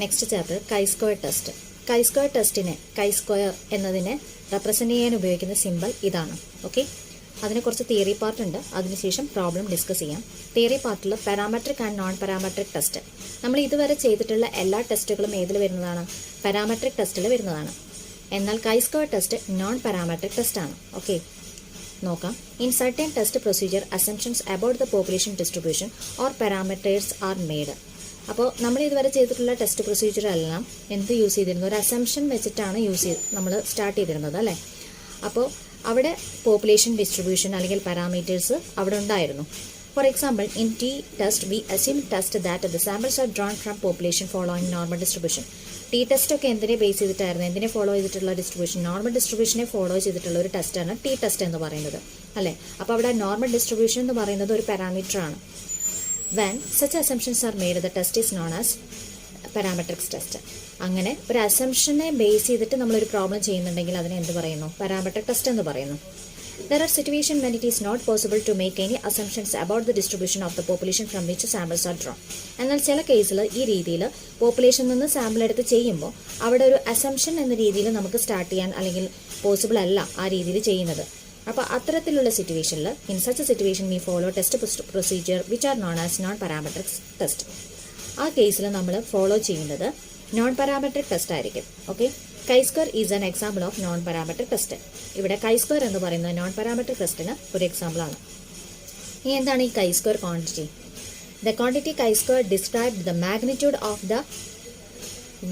Next chapter chi square test. Chi square ടെസ്റ്റിനെ chi square എന്നതിനെ represent ചെയ്യാൻ ഉപയോഗിക്കുന്ന സിമ്പിൾ ഇതാണ്. ഓക്കെ, അതിനെ കുറച്ച് തിയറി പാർട്ട് ഉണ്ട്, അതിനുശേഷം പ്രോബ്ലം ഡിസ്കസ് ചെയ്യാം. തിയറി പാർട്ടിൽ parametric and non parametric test. നമ്മൾ ഇതുവരെ ചെയ്തിട്ടുള്ള എല്ലാ ടെസ്റ്റുകളും ഏതിൽ വരുന്നതാണ്? പാരാമെട്രിക് ടെസ്റ്റിൽ വരുന്നതാണ്. എന്നാൽ കൈ-സ്ക്വയർ ടെസ്റ്റ് നോൺ പാരാമെട്രിക് ടെസ്റ്റ് ആണ്. ഓക്കെ, നോക്കാം. In certain test procedure assumptions about the population distribution or parameters are made. അപ്പോൾ നമ്മൾ ഇതുവരെ ചെയ്തിട്ടുള്ള ടെസ്റ്റ് പ്രൊസീജിയർ എല്ലാം എന്ത് യൂസ് ചെയ്തിരുന്നു? ഒരു അസംഷൻ വെച്ചിട്ടാണ് നമ്മൾ സ്റ്റാർട്ട് ചെയ്തിരുന്നത് അല്ലേ? അപ്പോൾ അവിടെ പോപ്പുലേഷൻ ഡിസ്ട്രിബ്യൂഷൻ അല്ലെങ്കിൽ പാരാമീറ്റേഴ്സ് അവിടെ ഉണ്ടായിരുന്നു. For example, in T test V assume test that the samples are drawn from population following normal distribution. T test ഒക്കെ എന്തിനെ ബേസ് ചെയ്തിട്ടായിരുന്നു? എന്തിനെ ഫോളോ ചെയ്തിട്ടുള്ള ഡിസ്ട്രിബ്യൂഷൻ? നോർമൽ ഡിസ്ട്രിബ്യൂഷനെ ഫോളോ ചെയ്തിട്ടുള്ള ഒരു ടെസ്റ്റാണ് ടി ടെസ്റ്റ് എന്ന് പറയുന്നത് അല്ലേ? അപ്പോൾ അവിടെ നോർമൽ ഡിസ്ട്രിബ്യൂഷൻ എന്ന് പറയുന്നത് ഒരു പാരാമീറ്റർ ആണ്. When such assumptions are made, the test is known as parametric test. അങ്ങനെ ഒരു അസംഷനെ ബേസ് ചെയ്തിട്ട് നമ്മളൊരു പ്രോബ്ലം ചെയ്യുന്നുണ്ടെങ്കിൽ അതിനെ എന്ത് പറയുന്നു? പാരാമെട്രിക് ടെസ്റ്റ് എന്ന് പറയുന്നു. There are situations when it is not possible to make any assumptions about the distribution of the population from which samples are drawn. എന്നാൽ ചില കേസിൽ ഈ രീതിയിൽ പോപ്പുലേഷനിൽ നിന്ന് സാമ്പിൾ എടുത്ത് ചെയ്യുമ്പോൾ അവിടെ ഒരു അസംഷൻ എന്ന രീതിയിൽ നമുക്ക് സ്റ്റാർട്ട് ചെയ്യാൻ അല്ലെങ്കിൽ പോസിബിൾ അല്ല ആ രീതിയിൽ ചെയ്യുന്നത്. അപ്പോൾ അത്തരത്തിലുള്ള സിറ്റുവേഷനിൽ in such situation we follow test procedure which are known as non parametric test. ആ കേസിൽ നമ്മൾ ഫോളോ ചെയ്യുന്നത് നോൺ പാരാമെട്രിക് ടെസ്റ്റ് ആയിരിക്കും. Okay, chi square is an example of non parametric test. ഇവിടെ കൈ-സ്ക്വയർ എന്ന് പറയുന്നത് നോൺ പാരാമെട്രിക് ടെസ്റ്റിന് ഒരു എക്സാമ്പിളാണ്. ഇനി എന്താണ് ഈ chi square quantity? The quantity chi square describe the magnitude of the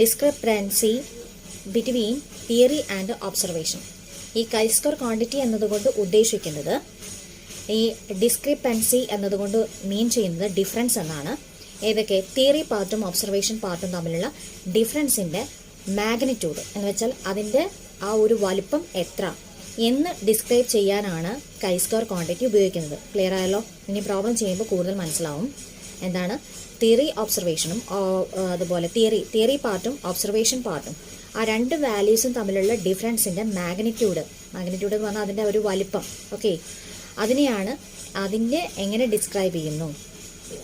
discrepancy between theory and observation. ഈ കൈ-സ്ക്വയർ ക്വാണ്ടിറ്റി എന്നതുകൊണ്ട് ഉദ്ദേശിക്കുന്നത് ഈ ഡിസ്ക്രിപ്പൻസി എന്നതുകൊണ്ട് മീൻ ചെയ്യുന്നത് ഡിഫറൻസ് എന്നാണ്. ഏതൊക്കെ? തിയറി പാർട്ടും ഒബ്സർവേഷൻ പാർട്ടും തമ്മിലുള്ള ഡിഫറൻസിൻ്റെ മാഗ്നിറ്റ്യൂഡ് എന്ന് വെച്ചാൽ അതിൻ്റെ ആ ഒരു വലുപ്പം എത്ര എന്ന് ഡിസ്ക്രൈബ് ചെയ്യാനാണ് കൈ-സ്ക്വയർ ക്വാണ്ടിറ്റി ഉപയോഗിക്കുന്നത്. ക്ലിയർ ആയല്ലോ? ഇനി പ്രോബ്ലം ചെയ്യുമ്പോൾ കൂടുതൽ മനസ്സിലാവും. എന്താണ് തിയറി ഒബ്സർവേഷനും അതുപോലെ തിയറി പാർട്ടും ഒബ്സർവേഷൻ പാർട്ടും ആ രണ്ട് വാല്യൂസും തമ്മിലുള്ള ഡിഫറൻസിൻ്റെ മാഗ്നിറ്റ്യൂഡ് എന്ന് പറഞ്ഞാൽ അതിൻ്റെ ഒരു വലിപ്പം. ഓക്കെ, അതിനെ എങ്ങനെ ഡിസ്ക്രൈബ് ചെയ്യുന്നു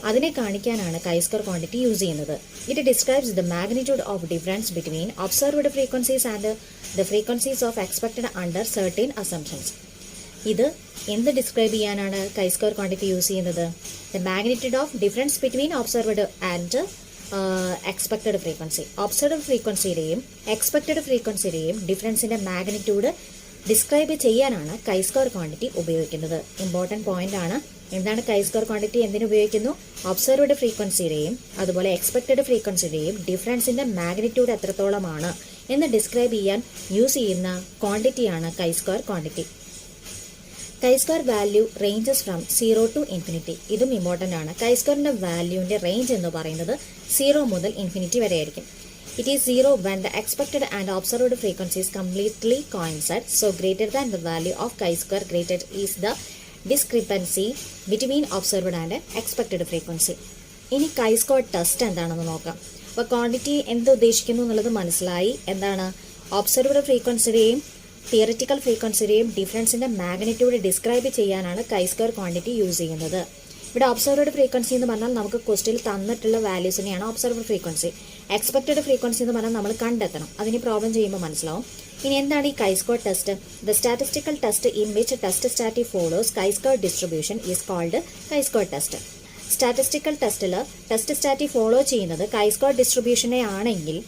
അതിനെ കാണിക്കാനാണ് കൈ-സ്ക്വയർ ക്വാണ്ടിറ്റി യൂസ് ചെയ്യുന്നത്. It describes the magnitude of difference between observed frequencies and the frequencies of expected under certain assumptions. ഇത് എന്ത് ഡിസ്ക്രൈബ് ചെയ്യാനാണ് കൈ-സ്ക്വയർ ക്വാണ്ടിറ്റി യൂസ് ചെയ്യുന്നത്? The magnitude of difference between observed and expected frequency. Observed ഫ്രീക്വൻസിയുടെയും expected ഫ്രീക്വൻസിയുടെയും ഡിഫറൻസിൻ്റെ magnitude describe ചെയ്യാനാണ് chi square quantity ഉപയോഗിക്കുന്നത്. Important point ആണ്. എന്താണ് കൈ-സ്ക്വയർ ക്വാണ്ടിറ്റി എന്തിനു ഉപയോഗിക്കുന്നു? ഒബ്സർവ്ഡ് ഫ്രീക്വൻസിയുടെയും അതുപോലെ എക്സ്പെക്റ്റഡ് ഫ്രീക്വൻസിയുടെയും ഡിഫറൻസിൻ്റെ മാഗ്നിറ്റ്യൂഡ് എത്രത്തോളമാണ് എന്ന് ഡിസ്ക്രൈബ് ചെയ്യാൻ യൂസ് ചെയ്യുന്ന ക്വാണ്ടിറ്റിയാണ് chi square quantity. Chi square value ranges from 0 to infinity. ഇതും ഇമ്പോർട്ടൻ്റ് ആണ്. കൈ-സ്ക്വയറിൻ്റെ വാല്യൂവിൻ്റെ റേഞ്ച് എന്ന് പറയുന്നത് 0 മുതൽ ഇൻഫിനിറ്റി വരെ ആയിരിക്കും. It is 0 when the expected and observed frequencies completely coincide. So greater than the value of chi-square, greater is the discrepancy between observed and expected frequency. ഇനി chi-square test എന്താണെന്ന് നോക്കാം. അപ്പോൾ ക്വാണ്ടിറ്റി എന്ത് ഉദ്ദേശിക്കുന്നു എന്നുള്ളത് മനസ്സിലായി. എന്താണ്? ഒബ്സർവ്ഡ് ഫ്രീക്വൻസിയുടെയും തിയറിറ്റിക്കൽ ഫ്രീക്വൻസിയുടെയും ഡിഫറൻസിൻ്റെ മാഗ്നിറ്റ്യൂഡ് ഡിസ്ക്രൈബ് ചെയ്യാനാണ് chi-square ക്വാണ്ടിറ്റി യൂസ് ചെയ്യുന്നത്. ഇവിടെ ഒബ്സർവ്ഡ് ഫ്രീക്വൻസി എന്ന് പറഞ്ഞാൽ നമുക്ക് ക്വസ്റ്റിൽ തന്നിട്ടുള്ള വാല്യൂസിനെയാണ് ഒബ്സർവ്ഡ് ഫ്രീക്വൻസി. എക്സ്പെക്റ്റഡ് ഫ്രീക്വൻസി എന്ന് പറഞ്ഞാൽ നമ്മൾ കണ്ടെത്തണം. അതിന് പ്രോബ്ലം ചെയ്യുമ്പോൾ മനസ്സിലാവും. ഇനി എന്താണ് ഈ chi-square test? The statistical test in which test സ്റ്റാറ്റി follows chi-square distribution is called chi-square test. Statistical ടെസ്റ്റിൽ ടെസ്റ്റ് സ്റ്റാറ്റി ഫോളോ ചെയ്യുന്നത് chi-square ഡിസ്ട്രിബ്യൂഷനെ ആണെങ്കിൽ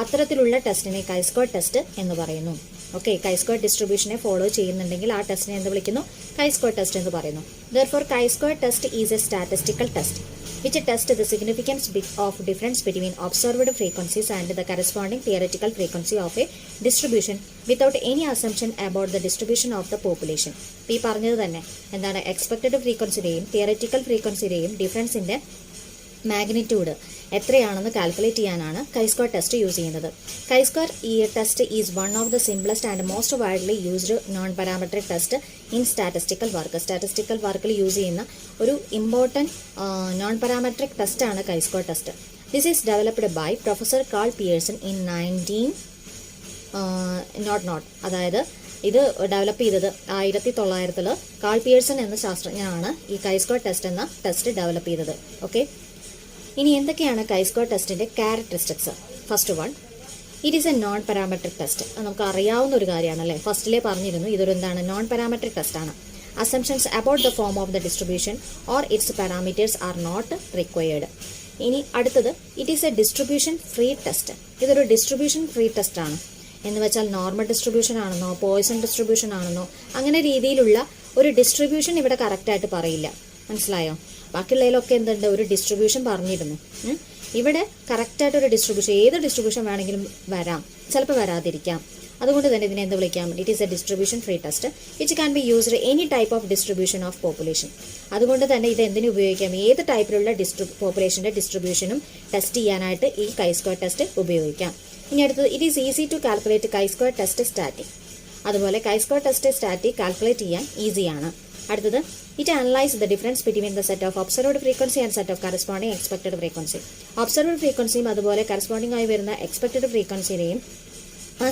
അത്തരത്തിലുള്ള ടെസ്റ്റിനെ chi-square ടെസ്റ്റ് എന്ന് പറയുന്നു. ഓക്കെ, chi-square ഡിസ്ട്രിബ്യൂഷനെ ഫോളോ ചെയ്യുന്നുണ്ടെങ്കിൽ ആ ടെസ്റ്റിനെ എന്ത് വിളിക്കുന്നു? chi-square ടെസ്റ്റ് എന്ന് പറയുന്നു. Therefore, chi-square test is a statistical test which tests the significance of difference between observed frequencies and the corresponding theoretical frequency of a distribution without any assumption about the distribution of the population. ഈ പറഞ്ഞത് തന്നെ എന്താണ്? Expected ഫ്രീക്വൻസിയുടെയും theoretical ഫ്രീക്വൻസിയുടെയും ഡിഫറൻസിൻ്റെ magnitude എത്രയാണെന്ന് calculate ചെയ്യാനാണ് chi-square test use ചെയ്യുന്നത്. chi-square test is one of the simplest and most widely used non parametric test in statistical work. Statistical വർക്കിൽ യൂസ് ചെയ്യുന്ന ഒരു ഇമ്പോർട്ടൻറ്റ് നോൺ പാരാമെട്രിക് ടെസ്റ്റാണ് chi-square test. This is developed by professor Karl Pearson in 19 അതായത് ഇത് develop ചെയ്തത് 1900 call Pearson എന്ന ശാസ്ത്രജ്ഞനാണ് ഈ chi-square ടെസ്റ്റ് എന്ന ടെസ്റ്റ് ഡെവലപ്പ് ചെയ്തത്. ഓക്കെ, ഇനി എന്തൊക്കെയാണ് chi-square ടെസ്റ്റിന്റെ characteristics? First one, it is a non parametric test. നമുക്ക് അറിയാവുന്ന ഒരു കാര്യമാണല്ലേ, ഫസ്റ്റിലേ പറഞ്ഞിരുന്നു ഇതൊരു എന്താണ്, നോൺ പാരാമെട്രിക് ടെസ്റ്റ് ആണ്. Assumptions about the form of the distribution or its parameters are not required. ഇനി അടുത്തത്, it is a distribution free test. ഇതൊരു ഡിസ്ട്രിബ്യൂഷൻ ഫ്രീ ടെസ്റ്റ് ആണ്. എന്ന് വെച്ചാൽ നോർമൽ ഡിസ്ട്രിബ്യൂഷൻ ആണെന്നോ പോയിസൺ ഡിസ്ട്രിബ്യൂഷൻ ആണെന്നോ അങ്ങനെ രീതിയിലുള്ള ഒരു ഡിസ്ട്രിബ്യൂഷൻ ഇവിടെ കറക്റ്റായിട്ട് പറയില്ല. മനസ്സിലായോ? ബാക്കിയുള്ളതിലൊക്കെ എന്തുണ്ട്, ഒരു ഡിസ്ട്രിബ്യൂഷൻ പറഞ്ഞിരുന്നു. ഇവിടെ കറക്റ്റായിട്ട് ഒരു ഡിസ്ട്രിബ്യൂഷൻ, ഏത് ഡിസ്ട്രിബ്യൂഷൻ വേണമെങ്കിലും വരാം, ചിലപ്പോൾ വരാതിരിക്കാം. അതുകൊണ്ട് തന്നെ ഇതിനെ എന്ത് വിളിക്കാം? It is a distribution free test which can be used any type of distribution of population. അതുകൊണ്ട് തന്നെ ഇത് എന്തിനു ഉപയോഗിക്കാം? ഏത് ടൈപ്പിലുള്ള പോപ്പുലേഷൻ്റെ ഡിസ്ട്രിബ്യൂഷനും ടെസ്റ്റ് ചെയ്യാനായിട്ട് ഈ chi-square ടെസ്റ്റ് ഉപയോഗിക്കാം. ഇനി അടുത്തത്, it is easy to calculate chi-square test static. അതുപോലെ chi-square ടെസ്റ്റ് സ്റ്റാറ്റിക് കാൽക്കുലേറ്റ് ചെയ്യാൻ ഈസിയാണ്. അടുത്തത്, it analyse the difference between the set of observed frequency and set of corresponding expected frequency. Observed ഫ്രീക്വൻസിയും അതുപോലെ corresponding ആയി വരുന്ന എക്സ്പെക്ടഡ് ഫ്രീക്വൻസിയുടെയും ആ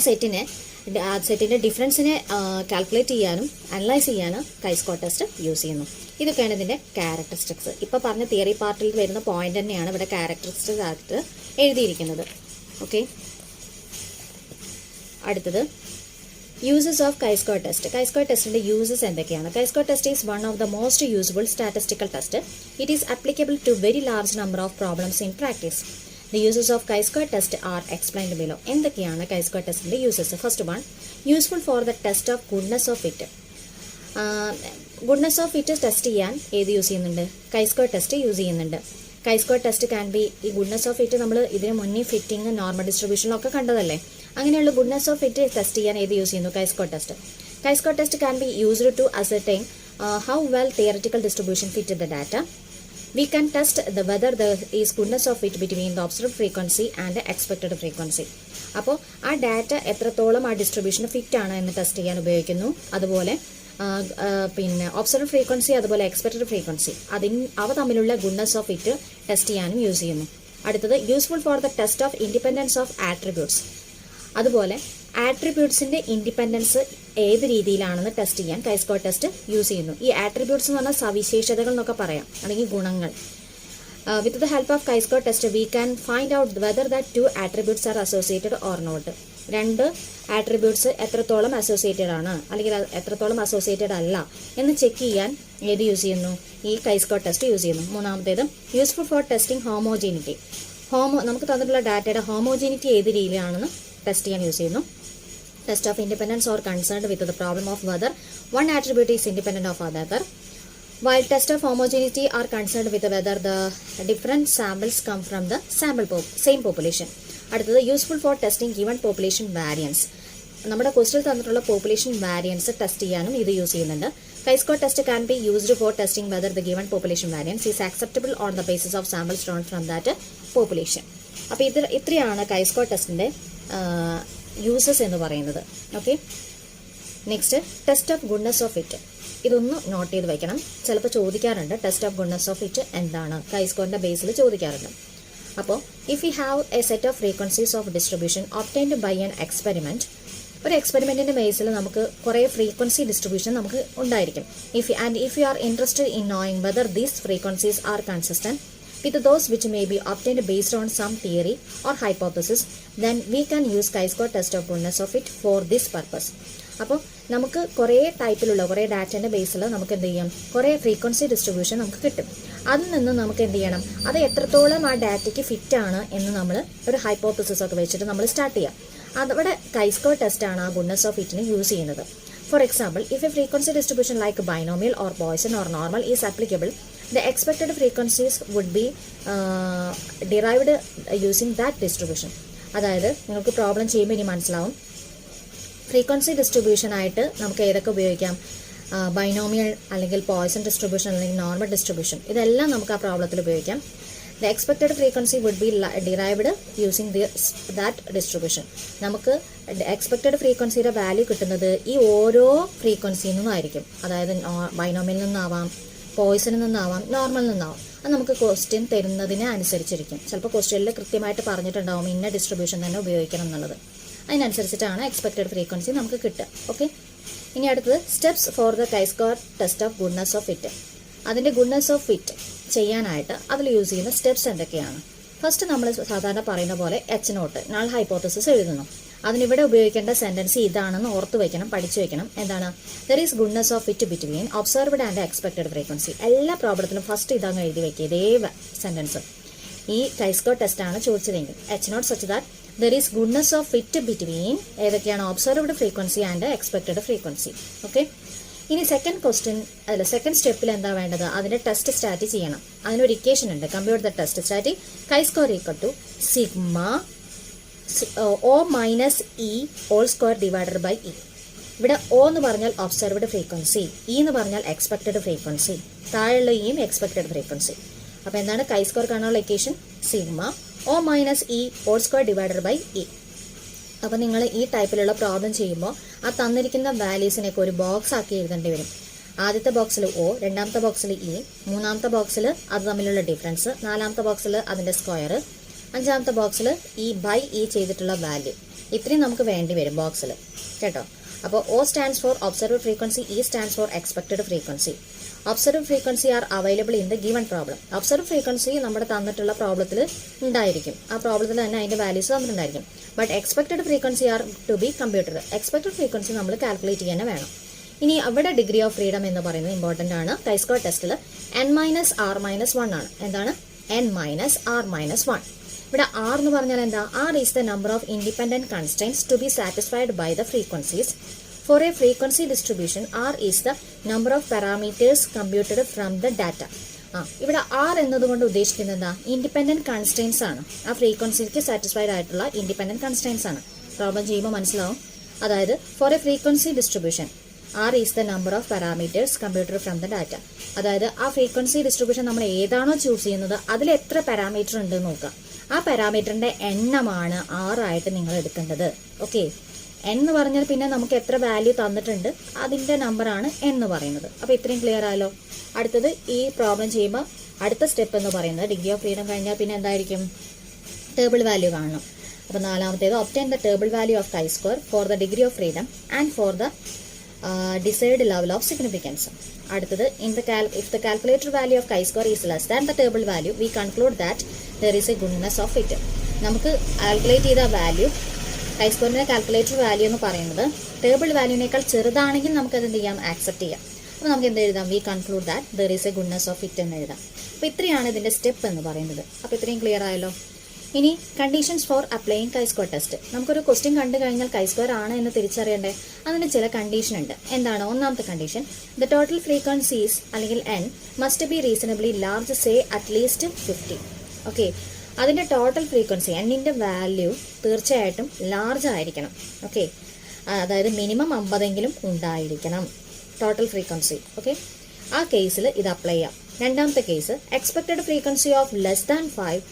സെറ്റിന്റെ ഡിഫറൻസിനെ കാൽക്കുലേറ്റ് ചെയ്യാനും അനലൈസ് ചെയ്യാനും chi-square ടെസ്റ്റ് യൂസ് ചെയ്യുന്നു. ഇതൊക്കെയാണ് ഇതിന്റെ ക്യാരക്ടറിസ്റ്റിക്സ്. ഇപ്പോൾ പറഞ്ഞ തിയറി പാർട്ടിൽ വരുന്ന പോയിന്റ് തന്നെയാണ് ഇവിടെ ക്യാരക്ടറിസ്റ്റിക്സ് ആയിട്ട് എഴുതിയിരിക്കുന്നത്. ഓക്കെ, അടുത്തത് uses of chi-square test. chi-square ടെസ്റ്റിന്റെ യൂസസ് എന്തൊക്കെയാണ്? chi-square test is one of the most useful statistical test. It is applicable to very large number of problems in practice. The uses of chi-square test are explained below. എന്തൊക്കെയാണ് chi-square ടെസ്റ്റിന്റെ uses? First one, useful for the test of goodness of fit. Goodness of fit test ചെയ്യാൻ ഏത് use ചെയ്യുന്നുണ്ട്? chi-square test use ചെയ്യുന്നുണ്ട്. chi-square test can B, ഈ goodness of fit നമ്മൾ ഇതിന് മുന്നേ ഫിറ്റിംഗ് നോർമൽ ഡിസ്ട്രിബ്യൂഷനിലൊക്കെ കണ്ടതല്ലേ. അങ്ങനെയുള്ള ഗുഡ്നെസ് ഓഫ് ഫിറ്റ് ടെസ്റ്റ് ചെയ്യാൻ ഏത് യൂസ് ചെയ്യുന്നു? chi-square test. chi-square test can be used to ascertain how well theoretical distribution fit the data. We can test whether there is goodness of fit between the observed frequency and the expected frequency. അപ്പോൾ ആ data എത്രത്തോളം ആ ഡിസ്ട്രിബ്യൂഷന് fit ആണ് എന്ന് test ചെയ്യാൻ ഉപയോഗിക്കുന്നു. അതുപോലെ പിന്നെ ഒബ്സർവ്ഡ് ഫ്രീക്വൻസി അതുപോലെ എക്സ്പെക്റ്റഡ് ഫ്രീക്വൻസി അവ തമ്മിലുള്ള ഗുഡ്നെസ് ഓഫ് ഫിറ്റ് ടെസ്റ്റ് ചെയ്യാനും യൂസ് ചെയ്യുന്നു. അടുത്തത്, useful for the test of independence of attributes. അതുപോലെ ആട്രിബ്യൂട്ട്സിന്റെ ഇൻഡിപെൻഡൻസ് ഏത് രീതിയിലാണെന്ന് ടെസ്റ്റ് ചെയ്യാൻ chi-square ടെസ്റ്റ് യൂസ് ചെയ്യുന്നു. ഈ ആട്രിബ്യൂട്ട്സ് എന്ന് പറഞ്ഞാൽ സവിശേഷതകൾ എന്നൊക്കെ പറയാം, അല്ലെങ്കിൽ ഗുണങ്ങൾ. With the help of chi-square test we can find out whether that two attributes are associated or not. രണ്ട് ആട്രിബ്യൂട്ട്സ് എത്രത്തോളം അസോസിയേറ്റഡ് ആണ് അല്ലെങ്കിൽ എത്രത്തോളം അസോസിയേറ്റഡ് അല്ല എന്ന് ചെക്ക് ചെയ്യാൻ ഏത് യൂസ് ചെയ്യുന്നു? ഈ chi-square ടെസ്റ്റ് യൂസ് ചെയ്യുന്നു. മൂന്നാമത്തേത്, യൂസ്ഫുൾ ഫോർ ടെസ്റ്റിംഗ് ഹോമോജീനിറ്റി. നമുക്ക് തന്നിട്ടുള്ള ഡാറ്റയുടെ ഹോമോജീനിറ്റി ഏത് രീതിയിലാണെന്ന് ടെസ്റ്റ് ചെയ്യാൻ യൂസ് ചെയ്യുന്നു. Test of independence or concerned with the problem of whether one attribute is independent of another, while test of homogeneity are concerned with whether the different samples come from the same population. അടുത്തത്, useful for testing given population variance. നമ്മുടെ ക്വസ്റ്റിൽ തന്നിട്ടുള്ള population variance test ചെയ്യാനും ഇത് use ചെയ്യുന്നുണ്ട്. chi-square test can be used for testing whether the given population variance is acceptable on the basis of samples drawn from that population. അപ്പോൾ ഇത്രയാണ് chi-square ടെസ്റ്റിന്റെ uses എന്ന് പറയുന്നത്. Okay, next, test of goodness of fit. ഇതൊന്ന് note ചെയ്ത് വയ്ക്കണം, ചിലപ്പോൾ ചോദിക്കാറുണ്ട് test of goodness of fit എന്താണ്, chi-squareന്റെ ബേസിൽ ചോദിക്കാറുണ്ട്. അപ്പോൾ if you have a set of frequencies of distribution obtained by an experiment, ഒരു എക്സ്പെരിമെന്റിന്റെ ബേസിൽ നമുക്ക് കുറേ ഫ്രീക്വൻസി ഡിസ്ട്രിബ്യൂഷൻ നമുക്ക് ഉണ്ടായിരിക്കും. If you are interested in knowing whether these frequencies are consistent with those which may be obtained based on some theory or hypothesis, then we can use chi-square test of goodness of fit for this purpose. അപ്പോൾ നമുക്ക് കുറേ ടൈപ്പിലുള്ള കുറേ ഡാറ്റേൻ്റെ ബേസിൽ നമുക്ക് എന്ത് ചെയ്യാം, കുറേ frequency distribution നമുക്ക് കിട്ടും. അതിൽ നിന്ന് നമുക്ക് എന്ത് ചെയ്യണം, അത് എത്രത്തോളം ആ ഡാറ്റയ്ക്ക് ഫിറ്റ് ആണ് എന്ന് നമ്മൾ ഒരു ഹൈപ്പോത്തസിസ് ഒക്കെ വെച്ചിട്ട് നമ്മൾ സ്റ്റാർട്ട് ചെയ്യാം. അതവിടെ chi-square ടെസ്റ്റ് ആണ് ആ ഗുഡ്നെസ് ഓഫ് ഫിറ്റിന് യൂസ് ചെയ്യുന്നത്. For example, if A frequency distribution like binomial or poison or normal is applicable, the expected frequencies would be derived using that distribution. അതായത് നിങ്ങൾക്ക് പ്രോബ്ലം ചെയ്യുമ്പോൾ ഇനി മനസ്സിലാവും. ഫ്രീക്വൻസി ഡിസ്ട്രിബ്യൂഷൻ ആയിട്ട് നമുക്ക് ഏതൊക്കെ ഉപയോഗിക്കാം? ബൈനോമിയൽ അല്ലെങ്കിൽ പോയ്സൺ ഡിസ്ട്രിബ്യൂഷൻ അല്ലെങ്കിൽ നോർമൽ ഡിസ്ട്രിബ്യൂഷൻ, ഇതെല്ലാം നമുക്ക് ആ പ്രോബ്ലത്തിൽ ഉപയോഗിക്കാം. The expected frequency would be derived using that distribution. നമുക്ക് എക്സ്പെക്റ്റഡ് ഫ്രീക്വൻസിയുടെ വാല്യൂ കിട്ടുന്നത് ഈ ഓരോ ഫ്രീക്വൻസിയിൽ നിന്നായിരിക്കും. അതായത് ബൈനോമിയൽ നിന്നാവാം, പോയ്സണിൽ നിന്നാവാം, നോർമൽ നിന്നാവാം. അത് നമുക്ക് ക്വസ്റ്റ്യൻ തരുന്നതിനെ അനുസരിച്ചിരിക്കും. ചിലപ്പോൾ ക്വസ്റ്റ്യനിൽ കൃത്യമായിട്ട് പറഞ്ഞിട്ടുണ്ടാവും ഇന്ന ഡിസ്ട്രിബ്യൂഷൻ തന്നെ ഉപയോഗിക്കണം എന്നുള്ളത്. അതിനനുസരിച്ചിട്ടാണ് എക്സ്പെക്റ്റഡ് ഫ്രീക്വൻസി നമുക്ക് കിട്ടുക. ഓക്കെ, ഇനി അടുത്തത് steps for the chi-square test of goodness of fit. അതിൻ്റെ ഗുഡ്നെസ് ഓഫ് ഫിറ്റ് ചെയ്യാനായിട്ട് അതിൽ യൂസ് ചെയ്യുന്ന സ്റ്റെപ്സ് എന്തൊക്കെയാണ്? ഫസ്റ്റ് നമ്മൾ സാധാരണ പറയുന്ന പോലെ H0 നൾ ഹൈപ്പോത്തസിസ് എഴുതുന്നു. അതിനിവിടെ ഉപയോഗിക്കേണ്ട സെന്റൻസ് ഇതാണെന്ന് ഓർത്ത് വയ്ക്കണം, പഠിച്ചു വയ്ക്കണം. എന്താണ്? There is goodness of fit between observed and expected frequency. എല്ലാ പ്രോബ്ലത്തിലും ഫസ്റ്റ് ഇതങ്ങ് എഴുതി വയ്ക്കുക, ഇതേ സെന്റൻസ്. ഈ കൈസ്കോ ടെസ്റ്റ് ആണ് ചോദിച്ചതെങ്കിൽ H0 such that there is goodness of fit between ഏതൊക്കെയാണ്? Observed frequency and expected frequency. Okay. ഇനി സെക്കൻഡ് സ്റ്റെപ്പിൽ എന്താ വേണ്ടത്? അതിന്റെ ടെസ്റ്റ് സ്റ്റാറ്റി ചെയ്യണം. അതിനൊരു ഇക്വേഷൻ ഉണ്ട്. കമ്പ്യൂട്ട് ദ ടെസ്റ്റ് സ്റ്റാറ്റി chi square equal to sigma O minus E whole square divided by E. ഇവിടെ O എന്ന് പറഞ്ഞാൽ ഒബ്സർവ്ഡ് ഫ്രീക്വൻസി, ഇ എന്ന് പറഞ്ഞാൽ എക്സ്പെക്ടഡ് ഫ്രീക്വൻസി, താഴെയുള്ള ഇയും എക്സ്പെക്ടഡ് ഫ്രീക്വൻസി. അപ്പോൾ എന്താണ് കൈസ്കോർ കാണാനുള്ള equation? Sigma O minus E whole square divided by E. അപ്പോൾ നിങ്ങൾ ഈ ടൈപ്പിലുള്ള പ്രോബ്ലം ചെയ്യുമ്പോൾ ആ തന്നിരിക്കുന്ന വാല്യൂസിനെയൊക്കെ ഒരു ബോക്സ് ആക്കി എഴുതേണ്ടി വരും. ആദ്യത്തെ ബോക്സിൽ O, രണ്ടാമത്തെ ബോക്സിൽ ഇ, മൂന്നാമത്തെ ബോക്സിൽ അത് തമ്മിലുള്ള ഡിഫറൻസ്, നാലാമത്തെ ബോക്സിൽ അതിൻ്റെ സ്ക്വയർ, അഞ്ചാമത്തെ ബോക്സിൽ ഈ ബൈ ഇ ചെയ്തിട്ടുള്ള വാല്യൂ. ഇത്രയും നമുക്ക് വേണ്ടി വരും ബോക്സിൽ, കേട്ടോ. അപ്പോൾ O stands for observed frequency, E stands for expected frequency. Observed frequency are available in the given problem. Observed frequency നമ്മുടെ തന്നിട്ടുള്ള പ്രോബ്ലത്തിൽ ഉണ്ടായിരിക്കും, ആ പ്രോബ്ലത്തിൽ തന്നെ അതിൻ്റെ വാല്യൂസ് തന്നിട്ടുണ്ടായിരിക്കും. But expected frequency are to be computed. Expected frequency നമ്മൾ കാൽക്കുലേറ്റ് ചെയ്യാൻ വേണം. ഇനി അവിടെ ഡിഗ്രി ഓഫ് ഫ്രീഡം എന്ന് പറയുന്നത് ഇമ്പോർട്ടൻ്റ് ആണ്. കൈസ്കോർ ടെസ്റ്റിൽ n-r-1 ആണ്. എന്താണ്? n-r-1. ഇവിടെ r എന്ന് പറഞ്ഞാൽ എന്താ? r is the number of independent constraints to be satisfied by the frequencies. For a frequency distribution r is the number of parameters computed from the data. ഇവിടെ r എന്നതുകൊണ്ട് ഉദ്ദേശിക്കുന്നത് എന്താ? ഇൻഡിപെൻഡന്റ് കൺസ്ട്രെയിൻസ് ആണ്. ആ ഫ്രീക്വൻസിക്ക് സാറ്റിസ്ഫൈഡ് ആയിട്ടുള്ള independent constraints ആണ്. Problem ചെയ്യുമ്പോൾ മനസ്സിലാവും. അതായത് for a frequency distribution r is the number of parameters computed from the data. അതായത് ആ ഫ്രീക്വൻസി ഡിസ്ട്രിബ്യൂഷൻ നമ്മൾ ഏതാണോ ചൂസ് ചെയ്യുന്നത് അതിൽ എത്ര പാരാമീറ്റർ ഉണ്ട് നോക്കുക. ആ പാരാമീറ്ററിന്റെ എണ്ണമാണ് r ആയിട്ട് നിങ്ങൾ എടുക്കേണ്ടത്. ഓക്കെ. n എന്ന് പറഞ്ഞാൽ പിന്നെ നമുക്ക് എത്ര വാല്യൂ തന്നിട്ടുണ്ട് അതിന്റെ നമ്പറാണ് n എന്ന് പറയുന്നത്. അപ്പോൾ ഇത്രയും ക്ലിയർ ആയല്ലോ. അടുത്തത് ഈ പ്രോബ്ലം ചെയ്യുമ്പോൾ അടുത്ത സ്റ്റെപ്പ് എന്ന് പറയുന്നത് ഡിഗ്രി ഓഫ് ഫ്രീഡം കഴിഞ്ഞാൽ പിന്നെ എന്തായിരിക്കും? ടേബിൾ വാല്യൂ കാണണം. അപ്പോൾ നാലാമത്തേത് obtain the table value of chi square for the degree of freedom and for the decide level of significance. അടുത്തത് if the calculated value of chi-square is less than the table value, we conclude that there is a goodness of fit. നമുക്ക് calculate ചെയ്ത value chi-squareന്റെ calculated value എന്ന് പറയുന്നത് table വാല്യൂനേക്കാൾ ചെറുതാണെങ്കിൽ നമുക്കത് എന്ത് ചെയ്യാം? Accept ചെയ്യാം. അപ്പോൾ നമുക്ക് എന്ത് എഴുതാം? we conclude that there is a goodness of fit എന്ന് എഴുതാം. അപ്പോൾ ഇത്രയാണ് ഇതിന്റെ സ്റ്റെപ്പ് എന്ന് പറയുന്നത്. അപ്പോൾ ഇത്രയും ക്ലിയർ ആയല്ലോ. ഇനി കണ്ടീഷൻസ് ഫോർ അപ്ലൈയിങ് കൈസ്ക്വയർ ടെസ്റ്റ്. നമുക്കൊരു ക്വസ്റ്റ്യൻ കണ്ടു കഴിഞ്ഞാൽ കൈസ്ക്വയർ ആണ് എന്ന് തിരിച്ചറിയണ്ടേ? അതിന് ചില കണ്ടീഷൻ ഉണ്ട്. എന്താണ്? ഒന്നാമത്തെ കണ്ടീഷൻ, ദ ടോട്ടൽ ഫ്രീക്വൻസീസ് അല്ലെങ്കിൽ n must be reasonably large, say at least 50. Okay. അതിന്റെ ടോട്ടൽ ഫ്രീക്വൻസി എന്നിന്റെ വാല്യൂ തീർച്ചയായിട്ടും ലാർജ് ആയിരിക്കണം. ഓക്കെ. അതായത് മിനിമം 50 ഉണ്ടായിരിക്കണം ടോട്ടൽ ഫ്രീക്വൻസി. ഓക്കെ. ആ കേസിൽ ഇത് അപ്ലൈ ചെയ്യാം. രണ്ടാമത്തെ case, expected frequency of less than 5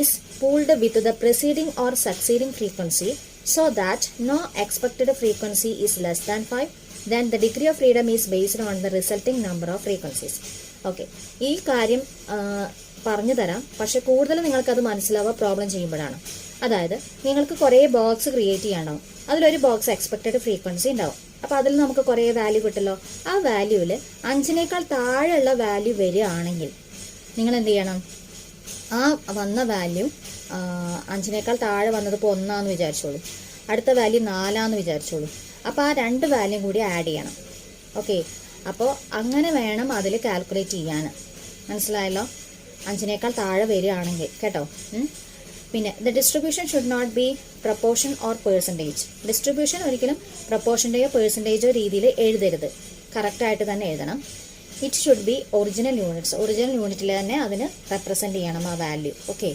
is pooled with the preceding or succeeding frequency so that no expected frequency is less than 5, then the degree of freedom is based on the resulting number of frequencies. Okay, ഈ കാര്യം പറഞ്ഞു തരാം, പക്ഷെ കൂടുതൽ നിങ്ങൾക്കത് മനസ്സിലാവുക problem ചെയ്യുമ്പോഴാണ്. അതായത് നിങ്ങൾക്ക് കുറേ ബോക്സ് ക്രിയേറ്റ് ചെയ്യാനുണ്ടാവും. അതിലൊരു ബോക്സ് എക്സ്പെക്റ്റഡ് ഫ്രീക്വൻസി ഉണ്ടാവും. അപ്പോൾ അതിൽ നമുക്ക് കുറേ വാല്യൂ കിട്ടുമല്ലോ. ആ വാല്യൂവിൽ 5നേക്കാൾ താഴെയുള്ള വാല്യൂ വരികയാണെങ്കിൽ നിങ്ങൾ എന്ത് ചെയ്യണം? ആ വന്ന വാല്യൂ 5നേക്കാൾ താഴെ വന്നത് ഇപ്പോൾ 1 വിചാരിച്ചോളൂ, അടുത്ത വാല്യൂ 4 വിചാരിച്ചോളൂ. അപ്പോൾ ആ 2 വാല്യൂ കൂടി ആഡ് ചെയ്യണം. ഓക്കെ. അപ്പോൾ അങ്ങനെ വേണം അതിൽ കാൽക്കുലേറ്റ് ചെയ്യാൻ. മനസ്സിലായല്ലോ? 5നേക്കാൾ താഴെ വരികയാണെങ്കിൽ, കേട്ടോ. പിന്നെ the distribution should not be proportion or percentage. Distribution ഒരിക്കലും പ്രപ്പോർഷൻ്റെയോ പേഴ്സൻറ്റേജോ രീതിയിൽ എഴുതരുത്, കറക്റ്റായിട്ട് തന്നെ എഴുതണം. It should be original units. Original യൂണിറ്റിൽ തന്നെ അതിന് റെപ്രസെൻറ്റ് ചെയ്യണം ആ വാല്യൂ. ഓക്കെ.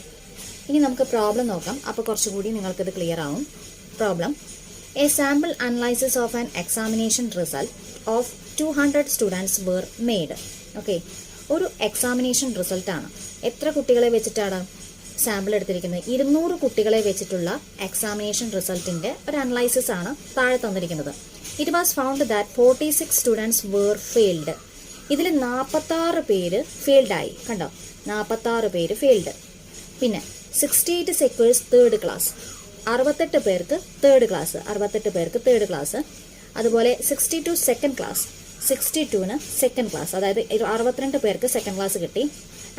ഇനി നമുക്ക് പ്രോബ്ലം നോക്കാം. അപ്പോൾ കുറച്ചുകൂടി നിങ്ങൾക്കിത് ക്ലിയർ ആവും. Problem, a sample analysis of an examination result of 200 students were made. Okay. ഒരു എക്സാമിനേഷൻ റിസൾട്ടാണ്. എത്ര കുട്ടികളെ വെച്ചിട്ടാണ് സാമ്പിൾ എടുത്തിരിക്കുന്നത്? 200 കുട്ടികളെ വെച്ചിട്ടുള്ള എക്സാമിനേഷൻ റിസൾട്ടിൻ്റെ ഒരു അനലൈസിസ് ആണ് താഴെ തന്നിരിക്കുന്നത്. It was found that 46 students were failed. ഇതിൽ 46 പേര് ഫെയിൽഡായി. കണ്ടോ? 46 പേര് ഫെയിൽഡ്. പിന്നെ 68 സെക്വേഴ്സ് തേർഡ് ക്ലാസ്. 68 പേർക്ക് തേർഡ് ക്ലാസ്. അതുപോലെ 62 സെക്കൻഡ് ക്ലാസ്. 62ന് സെക്കൻഡ് ക്ലാസ്. അതായത് 62 പേർക്ക് സെക്കൻഡ് ക്ലാസ് കിട്ടി.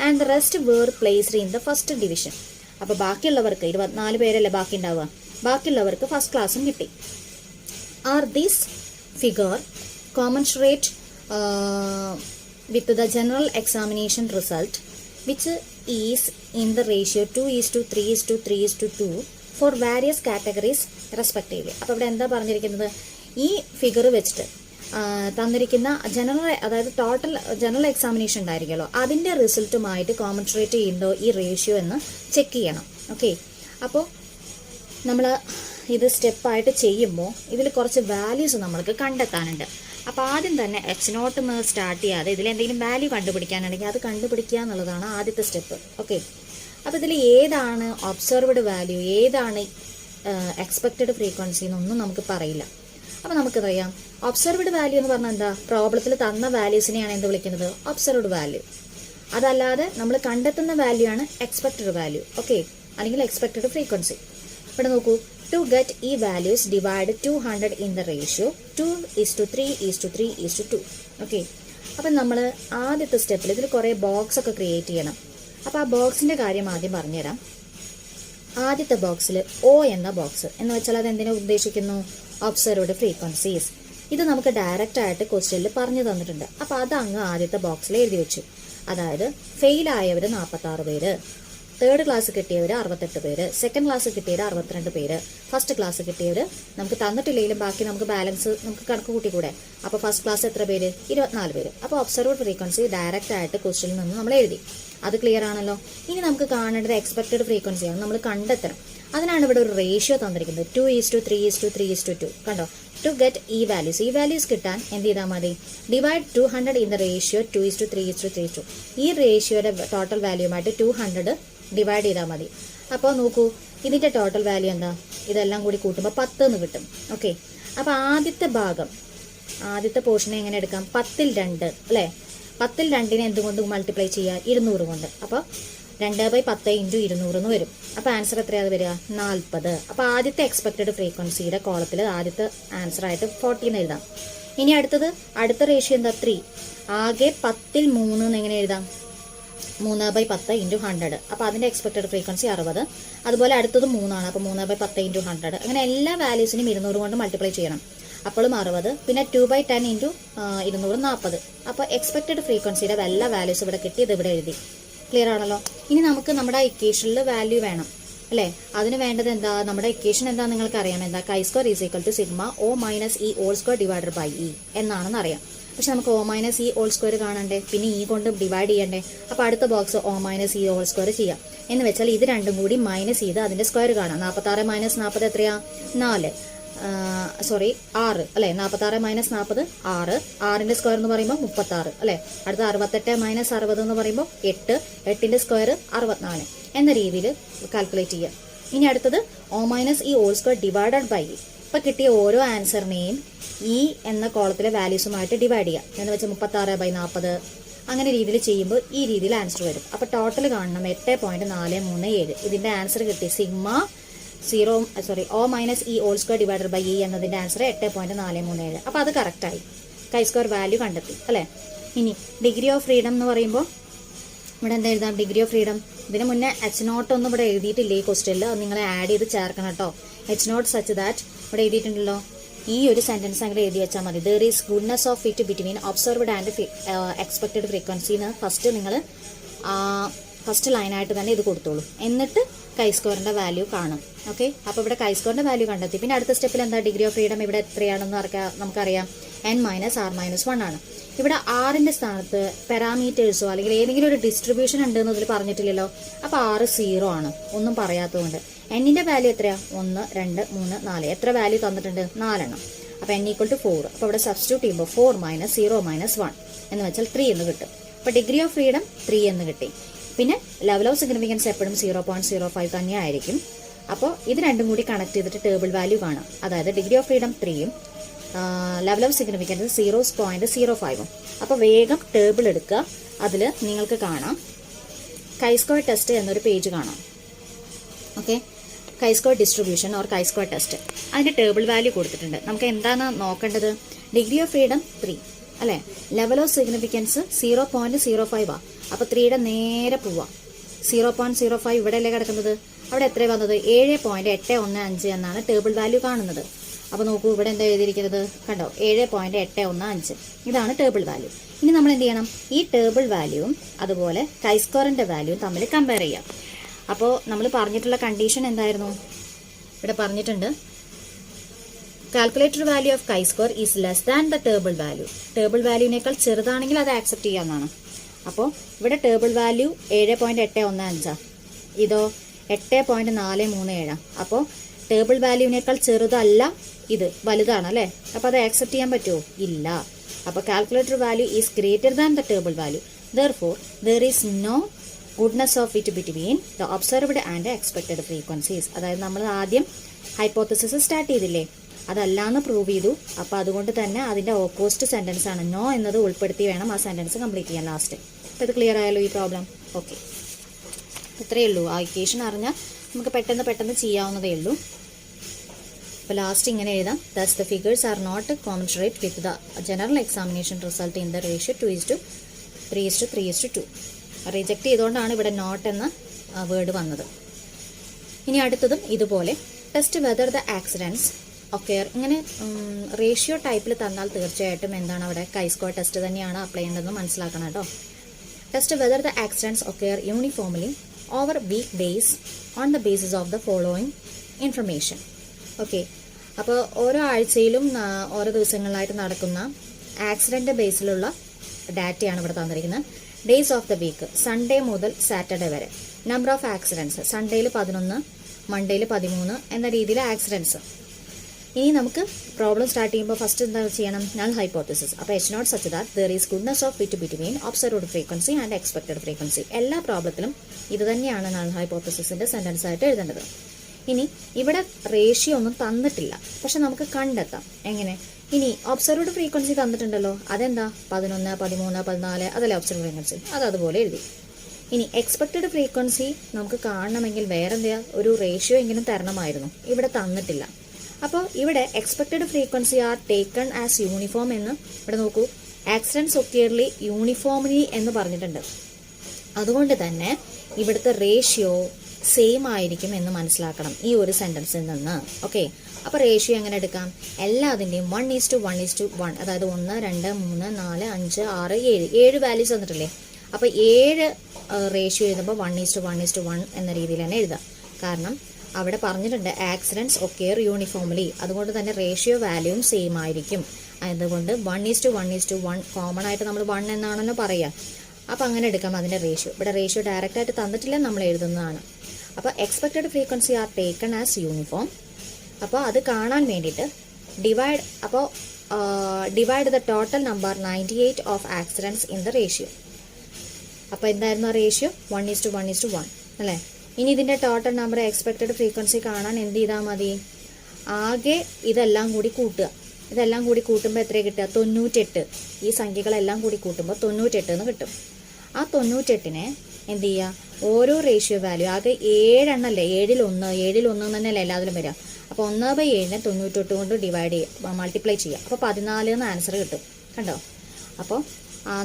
And the rest were placed in the first division. അപ്പോൾ ബാക്കിയുള്ളവർക്ക് 24 പേരല്ലേ ബാക്കി ഉണ്ടാവുക, ബാക്കിയുള്ളവർക്ക് ഫസ്റ്റ് ക്ലാസ്സും കിട്ടി. Are this figure commensurate with the general examination result, which is in the ratio 2:3:3:2 for various categories respectively. അപ്പോൾ ഇവിടെ എന്താ പറഞ്ഞിരിക്കുന്നത്, ഈ ഫിഗർ വെച്ചിട്ട് തന്നിരിക്കുന്ന അതായത് ടോട്ടൽ ജനറൽ എക്സാമിനേഷൻ ഉണ്ടായിരിക്കുമല്ലോ, അതിൻ്റെ റിസൾട്ടുമായിട്ട് കോമൻസുറേറ്റ് ചെയ്യുന്നുണ്ടോ ഈ റേഷ്യോ എന്ന് ചെക്ക് ചെയ്യണം. ഓക്കെ, അപ്പോൾ നമ്മൾ ഇത് സ്റ്റെപ്പായിട്ട് ചെയ്യുമ്പോൾ ഇതിൽ കുറച്ച് വാല്യൂസ് നമ്മൾക്ക് കണ്ടെത്താനുണ്ട്. അപ്പോൾ ആദ്യം തന്നെ H0 സ്റ്റാർട്ട് ചെയ്യാതെ ഇതിലെന്തെങ്കിലും വാല്യൂ കണ്ടുപിടിക്കാനുണ്ടെങ്കിൽ അത് കണ്ടുപിടിക്കുക എന്നുള്ളതാണ് ആദ്യത്തെ സ്റ്റെപ്പ്. ഓക്കെ, അപ്പോൾ ഇതിൽ ഏതാണ് ഒബ്സർവ്ഡ് വാല്യൂ, ഏതാണ് എക്സ്പെക്റ്റഡ് ഫ്രീക്വൻസി എന്നൊന്നും നമുക്ക് പറയില്ല. അപ്പോൾ നമുക്കറിയാം ഒബ്സർവ്ഡ് വാല്യൂ എന്ന് പറഞ്ഞാൽ എന്താ, പ്രോബ്ലത്തിൽ തന്ന വാല്യൂസിനെയാണ് എന്ത് വിളിക്കുന്നത്, ഒബ്സർവ്ഡ് വാല്യൂ. അതല്ലാതെ നമ്മൾ കണ്ടെത്തുന്ന വാല്യൂ ആണ് എക്സ്പെക്റ്റഡ് വാല്യൂ. ഓക്കെ, അല്ലെങ്കിൽ എക്സ്പെക്റ്റഡ് ഫ്രീക്വൻസി. ഇവിടെ നോക്കൂ, to get E values divide 200 in the ratio 2:3:3:2. Okay, അപ്പം നമ്മൾ ആദ്യത്തെ സ്റ്റെപ്പിൽ ഇതിൽ കുറേ ബോക്സ് ഒക്കെ ക്രിയേറ്റ് ചെയ്യണം. അപ്പോൾ ആ ബോക്സിൻ്റെ കാര്യം ആദ്യം പറഞ്ഞുതരാം. ആദ്യത്തെ ബോക്സിൽ O എന്ന ബോക്സ് എന്ന് വെച്ചാൽ അത് എന്തിനെ ഉദ്ദേശിക്കുന്നു, ഒബ്സർവ്ഡ് ഫ്രീക്വൻസീസ്. ഇത് നമുക്ക് ഡയറക്റ്റ് ആയിട്ട് ക്വസ്റ്റ്യനിൽ പറഞ്ഞു തന്നിട്ടുണ്ട്. അപ്പോൾ അത് അങ്ങ് ആദ്യത്തെ ബോക്സിൽ എഴുതി വെച്ചു. അതായത് ഫെയിലായവർ 46 പേര്, തേർഡ് ക്ലാസ് കിട്ടിയവർ 68 പേര്, സെക്കൻഡ് ക്ലാസ് കിട്ടിയവർ 62 പേര്, ഫസ്റ്റ് ക്ലാസ് കിട്ടിയവർ നമുക്ക് തന്നിട്ടില്ലെങ്കിലും ബാക്കി നമുക്ക് ബാലൻസ് നമുക്ക് കണക്ക് കൂട്ടിക്കൂടെ. അപ്പോൾ ഫസ്റ്റ് ക്ലാസ് എത്ര പേര്, 24 പേര്. അപ്പോൾ ഒബ്സർവ്ഡ് ഫ്രീക്വൻസി ഡയറക്റ്റ് ആയിട്ട് ക്വസ്റ്റ്യനിൽ നിന്ന് നമ്മൾ എഴുതി. അത് ക്ലിയർ ആണല്ലോ. ഇനി നമുക്ക് കാണേണ്ടത് എക്സ്പെക്റ്റഡ് ഫ്രീക്വൻസിയാണ്, നമ്മൾ കണ്ടെത്തണം. അതിനാണ് ഇവിടെ ഒരു റേഷ്യോ തന്നിരിക്കുന്നത്, 2:3:3:2. കണ്ടോ, ടു ഗെറ്റ് ഈ വാല്യൂസ് കിട്ടാൻ എന്ത് ചെയ്താൽ മതി, ഡിവൈഡ് 200 ഇൻ ദ റേഷ്യോ 2:3:3:2. ഈ റേഷ്യോയുടെ ടോട്ടൽ വാല്യൂമായിട്ട് 200 ഡിവൈഡ് ചെയ്താൽ മതി. അപ്പോൾ നോക്കൂ, ഇതിൻ്റെ ടോട്ടൽ വാല്യൂ എന്താ, ഇതെല്ലാം കൂടി കൂട്ടുമ്പോൾ 10 എന്ന് കിട്ടും. ഓക്കെ, അപ്പോൾ ആദ്യത്തെ പോർഷനെ എങ്ങനെ എടുക്കാം, 10/2 അല്ലേ. 10/2 എന്തുകൊണ്ട് മൾട്ടിപ്ലൈ ചെയ്യുക, 200 കൊണ്ട്. അപ്പോൾ 2/10 × 200 എന്ന് വരും. അപ്പോൾ ആൻസർ എത്രയാണ് വരിക, 40. അപ്പോൾ ആദ്യത്തെ എക്സ്പെക്റ്റഡ് ഫ്രീക്വൻസിയുടെ കോളത്തിൽ ആദ്യത്തെ ആൻസർ ആയിട്ട് 40 എന്ന് എഴുതാം. ഇനി അടുത്ത റേഷ്യോ എന്താ, 3. ആകെ 10/3 എന്ന് എങ്ങനെ എഴുതാം, 3/10 × 100. അപ്പോൾ അതിൻ്റെ എക്സ്പെക്റ്റഡ് ഫ്രീക്വൻസി 60. അതുപോലെ അടുത്തത് 3 ആണ്. അപ്പോൾ 3/10 × 100. അങ്ങനെ എല്ലാ വാല്യൂസിനും 200 കൊണ്ട് മൾട്ടിപ്ലൈ ചെയ്യണം. അപ്പോഴും 60. പിന്നെ 2/10 × 200 40. അപ്പോൾ എക്സ്പെക്റ്റഡ് ഫ്രീക്വൻസിയുടെ എല്ലാ വാല്യൂസ് ഇവിടെ കിട്ടി, ഇത് ഇവിടെ എഴുതി. ക്ലിയർ ആണല്ലോ. ഇനി നമുക്ക് നമ്മുടെ ഇക്വേഷനിൽ വാല്യൂ വേണം അല്ലേ. അതിന് വേണ്ടത് എന്താ, നമ്മുടെ ഇക്വേഷൻ എന്താ നിങ്ങൾക്ക് അറിയാം, എന്താ, chi² = sigma O - E (² / E) എന്നാണെന്ന് അറിയാം. പക്ഷെ നമുക്ക് O - E (² കാണണ്ടേ, പിന്നെ E കൊണ്ട് ഡിവൈഡ് ചെയ്യണ്ടേ. അപ്പോൾ അടുത്ത ബോക്സ് O - E (² ചെയ്യാം. എന്ന് വെച്ചാൽ ഇത് രണ്ടും കൂടി മൈനസ് ചെയ്ത് അതിൻ്റെ സ്ക്വയർ കാണാം. 46 - 40 എത്രയാ, 4. 6 അല്ലേ. 46 - 40 6. 6ന്റെ സ്ക്വയർ എന്ന് പറയുമ്പോൾ 36 അല്ലേ. അടുത്ത 68 - 60 എന്ന് പറയുമ്പോൾ 8. 8ന്റെ സ്ക്വയർ 64 എന്ന രീതിയിൽ കാൽക്കുലേറ്റ് ചെയ്യുക. ഇനി അടുത്തത് O - E (² divided by E). ഇപ്പം കിട്ടിയ ഓരോ ആൻസറിനെയും ഈ എന്ന കോളത്തിലെ വാല്യൂസുമായിട്ട് ഡിവൈഡ് ചെയ്യാം. എന്ന് വെച്ചാൽ 36/40 അങ്ങനെ രീതിയിൽ ചെയ്യുമ്പോൾ ഈ രീതിയിൽ ആൻസർ വരും. അപ്പോൾ ടോട്ടൽ കാണണം 8.437. ഇതിൻ്റെ ആൻസർ കിട്ടി sigma O - E (² divided by E) എന്നതിൻ്റെ ആൻസർ 8.437. അപ്പോൾ അത് കറക്റ്റായി, chi² വാല്യൂ കണ്ടെത്തി അല്ലേ. ഇനി ഡിഗ്രി ഓഫ് ഫ്രീഡം എന്ന് പറയുമ്പോൾ ഇവിടെ എന്താ എഴുതാം, ഡിഗ്രി ഓഫ് ഫ്രീഡം. ഇതിന് മുന്നേ H0 ഒന്നും ഇവിടെ എഴുതിയിട്ടില്ല ഈ ക്വസ്റ്റ്യനിൽ, അത് നിങ്ങൾ ആഡ് ചെയ്ത് ചേർക്കണം കേട്ടോ. H0 സച്ച് ദാറ്റ് ഇവിടെ എഴുതിയിട്ടുണ്ടല്ലോ, ഈ ഒരു സെന്റൻസ് അങ്ങനെ എഴുതി വെച്ചാൽ മതി. There is goodness of fit between observed and expected frequency എന്ന് ഫസ്റ്റ് ലൈനായിട്ട് തന്നെ ഇത് കൊടുത്തോളൂ. എന്നിട്ട് chi² വാല്യൂ കാണും. ഓക്കെ, അപ്പോൾ ഇവിടെ chi² വാല്യൂ കണ്ടെത്തി. പിന്നെ അടുത്ത സ്റ്റെപ്പിൽ എന്താ, ഡിഗ്രി ഓഫ് ഫ്രീഡം ഇവിടെ എത്രയാണെന്ന് നമുക്കറിയാം, n - r - 1 ആണ്. ഇവിടെ ആറിൻ്റെ സ്ഥാനത്ത് പാരാമീറ്റേഴ്സോ അല്ലെങ്കിൽ ഏതെങ്കിലും ഒരു ഡിസ്ട്രിബ്യൂഷൻ ഉണ്ടെന്ന് ഇതിൽ പറഞ്ഞിട്ടില്ലല്ലോ. അപ്പോൾ 6 0 ആണ്, ഒന്നും പറയാത്തതുകൊണ്ട്. എന്നിൻ്റെ വാല്യൂ എത്രയാണ്, 1 2 3 4. എത്ര വാല്യൂ തന്നിട്ടുണ്ട്, 4 എണ്ണം. അപ്പോൾ n = 4. അപ്പോൾ ഇവിടെ സബ്സ്റ്റിറ്റ്യൂട്ട് ചെയ്യുമ്പോൾ 4 - 0 - 1 എന്ന് വെച്ചാൽ 3 എന്ന് കിട്ടും. അപ്പോൾ ഡിഗ്രി ഓഫ് ഫ്രീഡം 3 എന്ന് കിട്ടി. പിന്നെ ലെവൽ ഓഫ് സിഗ്നിഫിക്കൻസ് എപ്പോഴും 0.05 തന്നെയായിരിക്കും. അപ്പോൾ ഇത് രണ്ടും കൂടി കണക്ട് ചെയ്തിട്ട് ടേബിൾ വാല്യൂ കാണാം. അതായത് ഡിഗ്രി ഓഫ് ഫ്രീഡം 3ഉം ലെവൽ ഓഫ് സിഗ്നിഫിക്കൻസ് 0.05. അപ്പോൾ വേഗം ടേബിൾ എടുക്കുക. അതിൽ നിങ്ങൾക്ക് കാണാം chi² ടെസ്റ്റ് എന്നൊരു പേജ് കാണാം. Okay, chi² distribution or chi² test, അതിൻ്റെ ടേബിൾ വാല്യൂ കൊടുത്തിട്ടുണ്ട്. നമുക്ക് എന്താണ് നോക്കേണ്ടത്, ഡിഗ്രി ഓഫ് ഫ്രീഡം 3 അല്ലേ, ലെവൽ ഓഫ് സിഗ്നിഫിക്കൻസ് 0.05 അപ്പോൾ 3യുടെ നേരെ പോവാം. 0.05 ഇവിടെയല്ലേ കിടക്കുന്നത്, അവിടെ എത്ര വന്നത് 7.815 എന്നാണ് ടേബിൾ വാല്യൂ കാണുന്നത്. അപ്പോൾ നോക്കൂ, ഇവിടെ എന്താ എഴുതിയിരിക്കുന്നത് കണ്ടോ, 7.815 ഇതാണ് ടേബിൾ വാല്യൂ. ഇനി നമ്മൾ എന്ത് ചെയ്യണം, ഈ ടേബിൾ വാല്യൂവും അതുപോലെ കൈ സ്ക്വയറിൻ്റെ വാല്യൂവും തമ്മിൽ കമ്പയർ ചെയ്യാം. അപ്പോൾ നമ്മൾ പറഞ്ഞിട്ടുള്ള കണ്ടീഷൻ എന്തായിരുന്നു, ഇവിടെ പറഞ്ഞിട്ടുണ്ട് calculated value of chi square is less than the table value. Table വാല്യൂവിനേക്കാൾ ചെറുതാണെങ്കിൽ അത് ആക്സെപ്റ്റ് ചെയ്യാവുന്നതാണ്. അപ്പോൾ ഇവിടെ ടേബിൾ വാല്യൂ 7.815, ഇതോ 8.437. അപ്പോൾ ടേബിൾ വാല്യൂവിനേക്കാൾ ചെറുതല്ല, ഇത് വലുതാണ് അല്ലേ. അപ്പോൾ അത് ആക്സെപ്റ്റ് ചെയ്യാൻ പറ്റുമോ, ഇല്ല. അപ്പോൾ calculated value is greater than the table value, therefore there is no goodness of fit between the observed and expected frequencies. അതായത് നമ്മൾ ആദ്യം ഹൈപ്പോത്തസിസ് സ്റ്റാർട്ട് ചെയ്തില്ലേ, അതല്ലാന്ന് പ്രൂവ് ചെയ്തു. അപ്പോൾ അതുകൊണ്ട് തന്നെ അതിൻ്റെ ഓപ്പോസിറ്റ് സെൻറ്റൻസ് ആണ്, നോ എന്നത് ഉൾപ്പെടുത്തി വേണം ആ സെൻറ്റൻസ് കംപ്ലീറ്റ് ചെയ്യാൻ ലാസ്റ്റ്. അപ്പോൾ ഇത് ക്ലിയർ ആയല്ലോ ഈ പ്രോബ്ലം. ഓക്കെ, ഇത്രയേ ഉള്ളൂ. ആ ഇക്വേഷൻ അറിഞ്ഞാൽ നമുക്ക് പെട്ടെന്ന് ചെയ്യാവുന്നതേ ഉള്ളൂ. അപ്പോൾ ലാസ്റ്റ് ഇങ്ങനെ എഴുതാം, thus the figures are not commensurate with the general examination result in the ratio 2:3:2. Reject ചെയ്തുകൊണ്ടാണ് ഇവിടെ നോട്ട് എന്ന വേർഡ് വന്നത്. ഇനി അടുത്തതും ഇതുപോലെ ടെസ്റ്റ് വെദർ ദ ആക്സിഡൻസ് ഒക്കെ ഇങ്ങനെ റേഷ്യോ ടൈപ്പിൽ തന്നാൽ തീർച്ചയായിട്ടും എന്താണ് അവിടെ കൈ സ്ക്വയർ ടെസ്റ്റ് തന്നെയാണ് അപ്ലൈ ചെയ്യേണ്ടതെന്ന് മനസ്സിലാക്കണം കേട്ടോ. Test whether the accidents occur uniformly over weekdays on the basis of the following information. Okay, അപ്പോൾ ഓരോ ആഴ്ചയിലും ഓരോ ദിവസങ്ങളിലായിട്ട് നടക്കുന്ന ആക്സിഡൻ്റ് ബേസിലുള്ള ഡാറ്റയാണ് ഇവിടെ തന്നിരിക്കുന്നത്. Days of the week, Sunday മുതൽ സാറ്റർഡേ വരെ. നമ്പർ ഓഫ് ആക്സിഡൻസ്, സൺഡേയിൽ 11, മൺഡേയിൽ 13 എന്ന രീതിയിൽ ആക്സിഡൻസ്. ഇനി നമുക്ക് പ്രോബ്ലം സ്റ്റാർട്ട് ചെയ്യുമ്പോൾ ഫസ്റ്റ് എന്താ ചെയ്യണം, നൾ ഹൈപ്പോത്തസിസ്. അപ്പോൾ H naught such that there is goodness of fit between observed frequency and expected frequency. എല്ലാ പ്രോബ്ലത്തിലും ഇത് തന്നെയാണ് നൾ ഹൈപ്പോത്തസിസിന്റെ സെന്റൻസ് ആയിട്ട് എഴുതേണ്ടത്. ഇനി ഇവിടെ റേഷ്യോ ഒന്നും തന്നിട്ടില്ല, പക്ഷെ നമുക്ക് കണ്ടെത്താം എങ്ങനെ. ഇനി ഒബ്സർവ്ഡ് ഫ്രീക്വൻസി തന്നിട്ടുണ്ടല്ലോ, അതെന്താ 11, 13, 14 അതല്ലേ ഒബ്സർവ്ഡ് ഫ്രീക്വൻസി, അത് അതുപോലെ എഴുതി. ഇനി എക്സ്പെക്റ്റഡ് ഫ്രീക്വൻസി നമുക്ക് കാണണമെങ്കിൽ വേറെ എന്താ ഒരു റേഷ്യോ എങ്കിലും തരണമായിരുന്നു, ഇവിടെ തന്നിട്ടില്ല. അപ്പോൾ ഇവിടെ expected frequency are taken as uniform എന്ന് ഇവിടെ നോക്കൂ, ആക്സിഡൻസ് ഒക്കെയർലി യൂണിഫോംലി എന്ന് പറഞ്ഞിട്ടുണ്ട്. അതുകൊണ്ട് തന്നെ ഇവിടുത്തെ റേഷ്യോ സെയിം ആയിരിക്കും എന്ന് മനസ്സിലാക്കണം ഈ ഒരു സെന്റൻസിൽ നിന്ന്. ഓക്കെ, അപ്പോൾ റേഷ്യോ എങ്ങനെ എടുക്കാം, എല്ലാതിൻ്റെയും 1:1:1, അതായത് 1, 2, 3, 4, 5, 6, 7 വാല്യൂസ് തന്നിട്ടില്ലേ. അപ്പോൾ 7 റേഷ്യോ എഴുതുമ്പോൾ 1:1:1 എന്ന രീതിയിൽ തന്നെ എഴുതാം. കാരണം അവിടെ പറഞ്ഞിട്ടുണ്ട് ആക്സിഡൻസ് ഒക്കെയർ യൂണിഫോംലി, അതുകൊണ്ട് തന്നെ റേഷ്യോ വാല്യൂവും സെയിം ആയിരിക്കും. അതുകൊണ്ട് 1:1:1 കോമൺ ആയിട്ട് നമ്മൾ 1 എന്നാണല്ലോ പറയുക. അപ്പോൾ അങ്ങനെ എടുക്കാം അതിൻ്റെ റേഷ്യോ. ഇവിടെ റേഷ്യോ ഡയറക്റ്റ് ആയിട്ട് തന്നിട്ടില്ല, നമ്മൾ എഴുതുന്നതാണ്. അപ്പോൾ expected frequency are taken as uniform. അപ്പോൾ അത് കാണാൻ വേണ്ടിയിട്ട് divide the total number 98 of accidents in the ratio. അപ്പോൾ എന്തായിരുന്നു ആ റേഷ്യോ, 1:1:1 അല്ലേ. ഇനി ഇതിൻ്റെ ടോട്ടൽ നമ്പർ എക്സ്പെക്റ്റഡ് ഫ്രീക്വൻസി കാണാൻ എന്ത് ചെയ്താൽ മതി, ആകെ ഇതെല്ലാം കൂടി കൂട്ടുക. ഇതെല്ലാം കൂടി കൂട്ടുമ്പോൾ എത്ര കിട്ടുക, 98. ഈ സംഖ്യകളെല്ലാം കൂടി കൂട്ടുമ്പോൾ 98 എന്ന് കിട്ടും. ആ 98നെ എന്ത് ചെയ്യുക, ഓരോ റേഷ്യോ വാല്യൂ ആകെ 7 എണ്ണല്ലേ, 7ൽ 1 തന്നെയല്ലേ എല്ലാത്തിലും വരിക. അപ്പോൾ 1/7നെ 98 കൊണ്ട് ഡിവൈഡ് ചെയ്യുക, മൾട്ടിപ്ലൈ ചെയ്യുക. അപ്പോൾ 14 എന്ന് ആൻസർ കിട്ടും. കണ്ടോ. അപ്പോൾ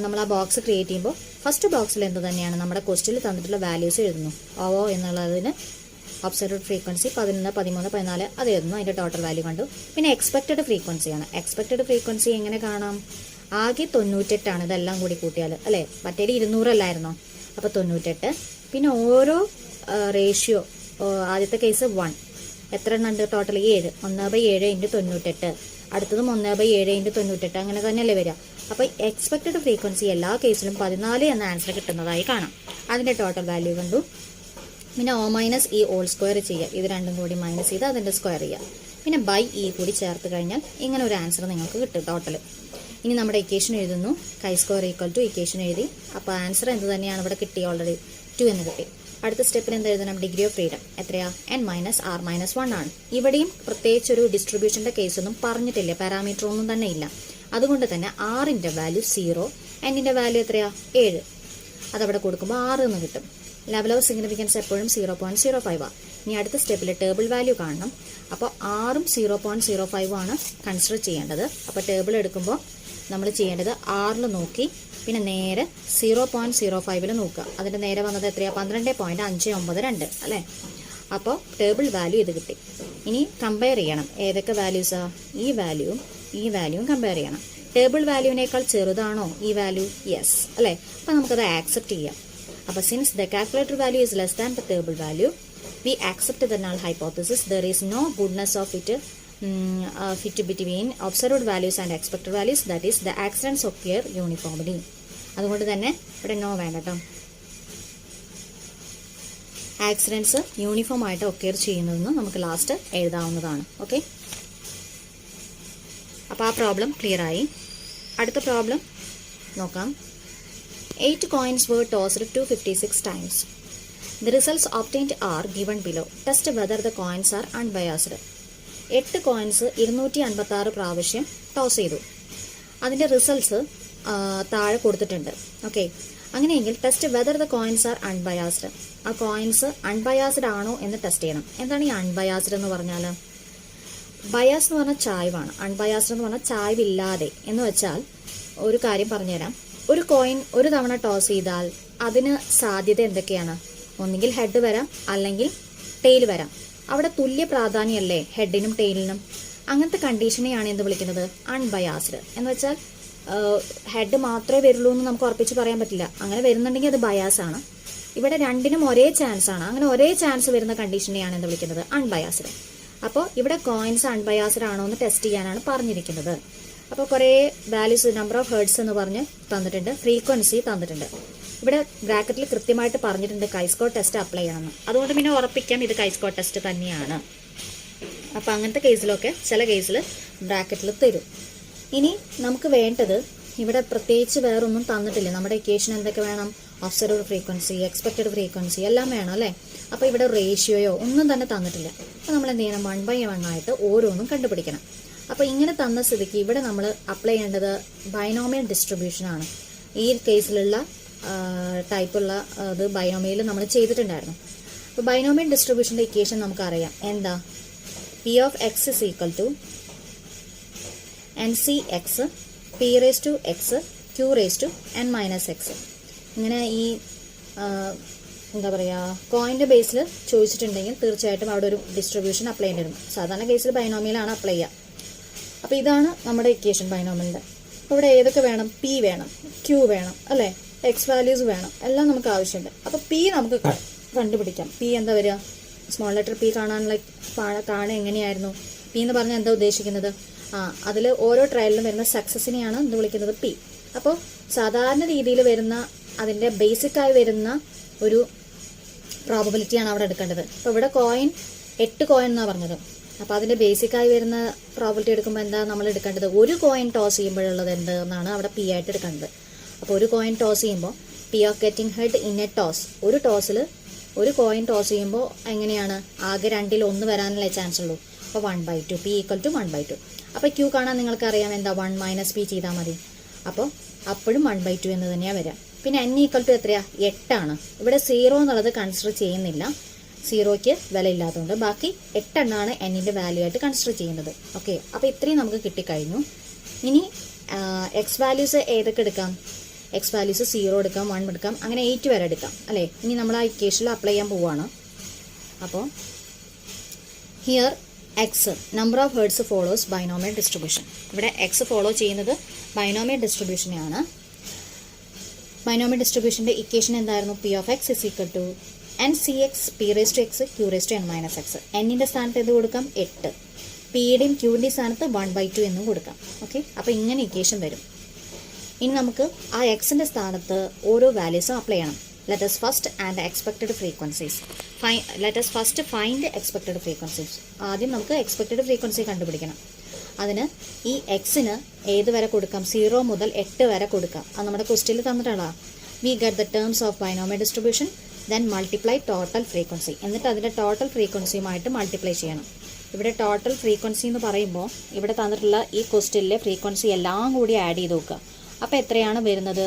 നമ്മൾ ആ ബോക്സ് ക്രിയേറ്റ് ചെയ്യുമ്പോൾ ഫസ്റ്റ് ബോക്സിൽ എന്ത് തന്നെയാണ് നമ്മുടെ ക്വസ്റ്റ്യനിൽ തന്നിട്ടുള്ള വാല്യൂസ് എഴുതുന്നു. ഓ എന്നുള്ളതിന് ഒബ്സർവ്ഡ് ഫ്രീക്വൻസി 11, 13, 14 അത് എഴുതുന്നു, അതിൻ്റെ ടോട്ടൽ വാല്യൂ കണ്ടു. പിന്നെ എക്സ്പെക്റ്റഡ് ഫ്രീക്വൻസിയാണ്. എക്സ്പെക്റ്റഡ് ഫ്രീക്വൻസി എങ്ങനെ കാണാം, ആകെ 98 ആണ് ഇതെല്ലാം കൂടി കൂട്ടിയാൽ അല്ലേ. മറ്റേത് 200 അല്ലായിരുന്നോ, അപ്പോൾ 98. പിന്നെ ഓരോ റേഷ്യോ, ആദ്യത്തെ കേസ് 1, എത്ര എണ്ണം ഉണ്ട് ടോട്ടൽ 7, 1/7 × 98. അടുത്തതും 1/7 × 98, അങ്ങനെ തന്നെയല്ലേ വരിക. അപ്പോൾ എക്സ്പെക്റ്റഡ് ഫ്രീക്വൻസി എല്ലാ കേസിലും 14 എന്ന ആൻസർ കിട്ടുന്നതായി കാണാം. അതിൻ്റെ ടോട്ടൽ വാല്യൂ കണ്ടു. പിന്നെ O-E² ചെയ്യുക, ഇത് രണ്ടും കൂടി മൈനസ് ചെയ്ത് അതിൻ്റെ സ്ക്വയർ ചെയ്യുക. പിന്നെ ബൈ E കൂടി ചേർത്ത് കഴിഞ്ഞാൽ ഇങ്ങനെ ഒരു ആൻസർ നിങ്ങൾക്ക് കിട്ടും ടോട്ടൽ. ഇനി നമ്മുടെ ഇക്വേഷൻ എഴുതുന്നു, chi² ഇക്വേഷൻ എഴുതി. അപ്പോൾ ആൻസർ എന്ത് തന്നെയാണ് ഇവിടെ കിട്ടി, ഓൾറെഡി 2 എന്ന് കിട്ടി. അടുത്ത സ്റ്റെപ്പിൽ എന്ത് എഴുതണം, ഡിഗ്രി ഓഫ് ഫ്രീഡം എത്രയാ, n-r-1 ആണ്. ഇവിടെയും പ്രത്യേകിച്ച് ഒരു ഡിസ്ട്രിബ്യൂഷൻ്റെ കേസൊന്നും പറഞ്ഞിട്ടില്ല, പാരാമീറ്റർ ഒന്നും തന്നെ ഇല്ല. അതുകൊണ്ട് തന്നെ ആറിൻ്റെ വാല്യൂ 0, എന്നിൻ്റെ വാല്യൂ എത്രയാ 7. അതവിടെ കൊടുക്കുമ്പോൾ 6 എന്ന് കിട്ടും. ലെവൽ ഓഫ് സിഗ്നിഫിക്കൻസ് എപ്പോഴും 0.05 ആണ്. ഇനി അടുത്ത സ്റ്റെപ്പിൽ ടേബിൾ വാല്യൂ കാണണം. അപ്പോൾ 6ഉം 0.05 ആണ് കൺസിഡർ ചെയ്യേണ്ടത്. അപ്പോൾ ടേബിൾ എടുക്കുമ്പോൾ നമ്മൾ ചെയ്യേണ്ടത് 6 നോക്കി പിന്നെ നേരെ 0.05 നോക്കുക. അതിൻ്റെ നേരെ വന്നത് എത്രയാണ്? 12.592 അല്ലേ? അപ്പോൾ ടേബിൾ വാല്യൂ ഇത് കിട്ടി. ഇനി കമ്പയർ ചെയ്യണം. ഏതൊക്കെ വാല്യൂസാണ്? ഈ വാല്യൂവും കമ്പയർ ചെയ്യണം. ടേബിൾ വാല്യൂവിനേക്കാൾ ചെറുതാണോ ഈ വാല്യൂ? യെസ് അല്ലേ? അപ്പോൾ നമുക്കത് ആക്സെപ്റ്റ് ചെയ്യാം. അപ്പോൾ since the calculator value is less than the table value, we accept the null hypothesis. There is no goodness of it fit between observed values and expected values, that is the accidents occur uniformly. അതുകൊണ്ട് തന്നെ ഇവിടെ no വേണ്ട കേട്ടോ. Accidents uniform ആയിട്ട് ഒക്കെയർ ചെയ്യുന്നതെന്ന് നമുക്ക് last എഴുതാവുന്നതാണ്. Okay, അപ്പോൾ ആ പ്രോബ്ലം ക്ലിയർ ആയി. അടുത്ത പ്രോബ്ലം നോക്കാം. 8 coins were tossed 256 times. The results obtained are given below. Test whether the coins are unbiased. 8 coins 256 പ്രാവശ്യം ടോസ് ചെയ്തു. അതിൻ്റെ റിസൾട്ട്സ് താഴെ കൊടുത്തിട്ടുണ്ട്. ഓക്കെ, അങ്ങനെയെങ്കിൽ test whether the coins R unbiased. ആ കോയിൻസ് അൺബയാസ്ഡ് ആണോ എന്ന് ടെസ്റ്റ് ചെയ്യണം. എന്താണ് ഈ അൺബയാസ്ഡ് എന്ന് പറഞ്ഞാൽ? ബയാസ് എന്ന് പറഞ്ഞാൽ ചായ്വാണ്. അൺബയാസ്ഡ് എന്ന് പറഞ്ഞാൽ ചായ്വില്ലാതെ എന്ന് വെച്ചാൽ ഒരു കാര്യം പറഞ്ഞുതരാം. ഒരു കോയിൻ ഒരു തവണ ടോസ് ചെയ്താൽ അതിന് സാധ്യത എന്തൊക്കെയാണ്? ഒന്നുകിൽ ഹെഡ് വരാം, അല്ലെങ്കിൽ ടെയിൽ വരാം. അവിടെ തുല്യ പ്രാധാന്യമല്ലേ ഹെഡിനും ടെയിലിനും? അങ്ങനത്തെ കണ്ടീഷനെയാണ് എന്ത് വിളിക്കുന്നത്? അൺബയാസ്ഡ് എന്ന് വെച്ചാൽ ഹെഡ് മാത്രമേ വരുള്ളൂ എന്ന് നമുക്ക് ഉറപ്പിച്ച് പറയാൻ പറ്റില്ല. അങ്ങനെ വരുന്നുണ്ടെങ്കിൽ അത് ബയാസ് ആണ്. ഇവിടെ രണ്ടിനും ഒരേ ചാൻസ് ആണ്. അങ്ങനെ ഒരേ ചാൻസ് വരുന്ന കണ്ടീഷനെയാണ് എന്ത് വിളിക്കുന്നത്? അൺബയാസ്ഡ്. അപ്പോൾ ഇവിടെ കോയിൻസ് അൺബയാസ്ഡ് ആണോ എന്ന് ടെസ്റ്റ് ചെയ്യാനാണ് പറഞ്ഞിരിക്കുന്നത്. അപ്പോൾ കുറേ വാല്യൂസ്, നമ്പർ ഓഫ് ഹെർട്സ് എന്ന് പറഞ്ഞ് തന്നിട്ടുണ്ട്, ഫ്രീക്വൻസി തന്നിട്ടുണ്ട്. ഇവിടെ ബ്രാക്കറ്റിൽ കൃത്യമായിട്ട് പറഞ്ഞിട്ടുണ്ട് കൈസ്കോർ ടെസ്റ്റ് അപ്ലൈ ചെയ്യണമെന്ന്. അതുകൊണ്ട് പിന്നെ ഉറപ്പിക്കാം ഇത് കൈസ്കോർ ടെസ്റ്റ് തന്നെയാണ്. അപ്പോൾ അങ്ങനത്തെ കേസിലൊക്കെ ചില കേസിൽ ബ്രാക്കറ്റിൽ തരും. ഇനി നമുക്ക് വേണ്ടത് ഇവിടെ പ്രത്യേകിച്ച് വേറൊന്നും തന്നിട്ടില്ല. നമ്മുടെ ഇക്വേഷൻ എന്തൊക്കെ വേണം? ഒബ്സർവ്ഡ് ഫ്രീക്വൻസി, എക്സ്പെക്റ്റഡ് ഫ്രീക്വൻസി എല്ലാം വേണം അല്ലേ? അപ്പോൾ ഇവിടെ റേഷ്യോയോ ഒന്നും തന്നെ തന്നിട്ടില്ല. അപ്പോൾ നമ്മൾ എന്ത് ചെയ്യണം? 1/1 ആയിട്ട് ഓരോന്നും കണ്ടുപിടിക്കണം. അപ്പോൾ ഇങ്ങനെ തന്ന സ്ഥിതിക്ക് ഇവിടെ നമ്മൾ അപ്ലൈ ചെയ്യേണ്ടത് ബൈനോമിയൽ ഡിസ്ട്രിബ്യൂഷനാണ്. ഈ കേസിലുള്ള ടൈപ്പുള്ള അത് ബൈനോമിയൽ നമ്മൾ ചെയ്തിട്ടുണ്ടായിരുന്നു. അപ്പോൾ ബൈനോമിയൽ ഡിസ്ട്രിബ്യൂഷൻ്റെ ഇക്വേഷൻ നമുക്കറിയാം. എന്താ? P of X is equal to N C X P raise to X Q raise to N minus X. ഇങ്ങനെ ഈ എന്താ പറയുക, കോയിൻ്റെ ബേസിൽ ചോദിച്ചിട്ടുണ്ടെങ്കിൽ തീർച്ചയായിട്ടും അവിടെ ഒരു ഡിസ്ട്രിബ്യൂഷൻ അപ്ലൈ ചെയ്യേണ്ടി വരും. സാധാരണ കേസിൽ ബൈനോമിയലാണ് അപ്ലൈ ചെയ്യുക. അപ്പോൾ ഇതാണ് നമ്മുടെ ഇക്വേഷൻ ബൈനോമിയലിൻ്റെ. അപ്പോൾ ഇവിടെ ഏതൊക്കെ വേണം? പി വേണം, ക്യൂ വേണം അല്ലേ, എക്സ് വാല്യൂസ് വേണം, എല്ലാം നമുക്ക് ആവശ്യമുണ്ട്. അപ്പോൾ പി നമുക്ക് കണ്ടുപിടിക്കാം. പി എന്താ വരിക? സ്മോൾ ലെറ്റർ പി കാണാനുള്ള എങ്ങനെയായിരുന്നു? പി എന്ന് പറഞ്ഞാൽ എന്താ ഉദ്ദേശിക്കുന്നത്? അതിൽ ഓരോ ട്രയലിലും വരുന്ന സക്സസിനെയാണ് എന്ത് വിളിക്കുന്നത്? പി. അപ്പോൾ സാധാരണ രീതിയിൽ വരുന്ന അതിൻ്റെ ബേസിക്കായി വരുന്ന ഒരു പ്രോബബിലിറ്റിയാണ് അവിടെ എടുക്കേണ്ടത്. അപ്പോൾ ഇവിടെ കോയിൻ 8 കോയിൻ എന്നാണ് പറഞ്ഞത്. അപ്പോൾ അതിൻ്റെ ബേസിക്കായി വരുന്ന പ്രോബബിലിറ്റി എടുക്കുമ്പോൾ എന്താ നമ്മൾ എടുക്കേണ്ടത്? ഒരു കോയിൻ ടോസ് ചെയ്യുമ്പോഴുള്ളത് എന്ത് എന്നാണ് അവിടെ പി ആയിട്ട് എടുക്കേണ്ടത്. അപ്പോൾ ഒരു കോയിൻ ടോസ് ചെയ്യുമ്പോൾ P of getting head in A toss, ഒരു ടോസിൽ ഒരു കോയിൻ ടോസ് ചെയ്യുമ്പോൾ എങ്ങനെയാണ്? ആകെ 2ൽ 1 വരാനല്ലേ ചാൻസ് ഉള്ളൂ. അപ്പോൾ 1/2, പി ഈക്വൽ ടു 1/2. അപ്പോൾ ക്യൂ കാണാൻ നിങ്ങൾക്കറിയാം എന്താ? 1 മൈനസ് പി ചെയ്താൽ മതി. അപ്പോൾ അപ്പോഴും 1/2 എന്ന് തന്നെയാണ് വരിക. പിന്നെ എൻ ഈക്വൽ ടു എത്രയാ? 8 ആണ്. ഇവിടെ 0 എന്നുള്ളത് കൺസിഡർ ചെയ്യുന്നില്ല, 0ക്ക് വില ഇല്ലാത്തതുകൊണ്ട്. ബാക്കി 8 എണ്ണമാണ് എന്നിൻ്റെ വാല്യൂ ആയിട്ട് കൺസിഡർ ചെയ്യുന്നത്. ഓക്കെ, അപ്പോൾ ഇത്രയും നമുക്ക് കിട്ടിക്കഴിഞ്ഞു. ഇനി എക്സ് വാല്യൂസ് ഏതൊക്കെ എടുക്കാം? എക്സ് വാല്യൂസ് 0 എടുക്കാം, 1 എടുക്കാം, അങ്ങനെ 8 വരെ എടുക്കാം അല്ലേ? ഇനി നമ്മൾ ആ ഇക്വേഷനിൽ അപ്ലൈ ചെയ്യാൻ പോവുകയാണ്. അപ്പോൾ here X number of hearts follows binomial distribution. ഇവിടെ എക്സ് ഫോളോ ചെയ്യുന്നത് ബൈനോമിയൽ ഡിസ്ട്രിബ്യൂഷനെയാണ്. ബൈനോമിയൽ ഡിസ്ട്രിബ്യൂഷൻ്റെ ഇക്വേഷൻ എന്തായിരുന്നു? P of X is equal to N C X P raise to X Q raise to N minus X. എന്നിൻ്റെ സ്ഥാനത്ത് എന്ത് കൊടുക്കാം? 8. പിയുടെയും ക്യൂവിൻ്റെയും സ്ഥാനത്ത് 1/2 എന്നും കൊടുക്കാം. ഓക്കെ, അപ്പോൾ ഇങ്ങനെ ഇക്വേഷൻ വരും. ഇനി നമുക്ക് ആ എക്സിൻ്റെ സ്ഥാനത്ത് ഓരോ വാല്യൂസും അപ്ലൈ ചെയ്യണം. Let us first and expected frequencies. Let us first find expected frequencies. ആദ്യം നമുക്ക് എക്സ്പെക്റ്റഡ് ഫ്രീക്വൻസി കണ്ടുപിടിക്കണം. അതിന് ഈ എക്സിന് ഏത് വരെ കൊടുക്കാം? 0 മുതൽ 8 വരെ കൊടുക്കാം. അത് നമ്മുടെ ക്വസ്റ്റ്യനിൽ തന്നിട്ടാണ്. We get the terms of binomial distribution, then multiply total frequency. എന്നിട്ട് അതിൻ്റെ ടോട്ടൽ ഫ്രീക്വൻസിയുമായിട്ട് മൾട്ടിപ്ലൈ ചെയ്യണം. ഇവിടെ ടോട്ടൽ ഫ്രീക്വൻസി എന്ന് പറയുമ്പോൾ ഇവിടെ തന്നിട്ടുള്ള ഈ ക്വസ്റ്റ്യനിലെ ഫ്രീക്വൻസി എല്ലാം കൂടി ആഡ് ചെയ്ത് നോക്കുക. അപ്പോൾ എത്രയാണ് വരുന്നത്?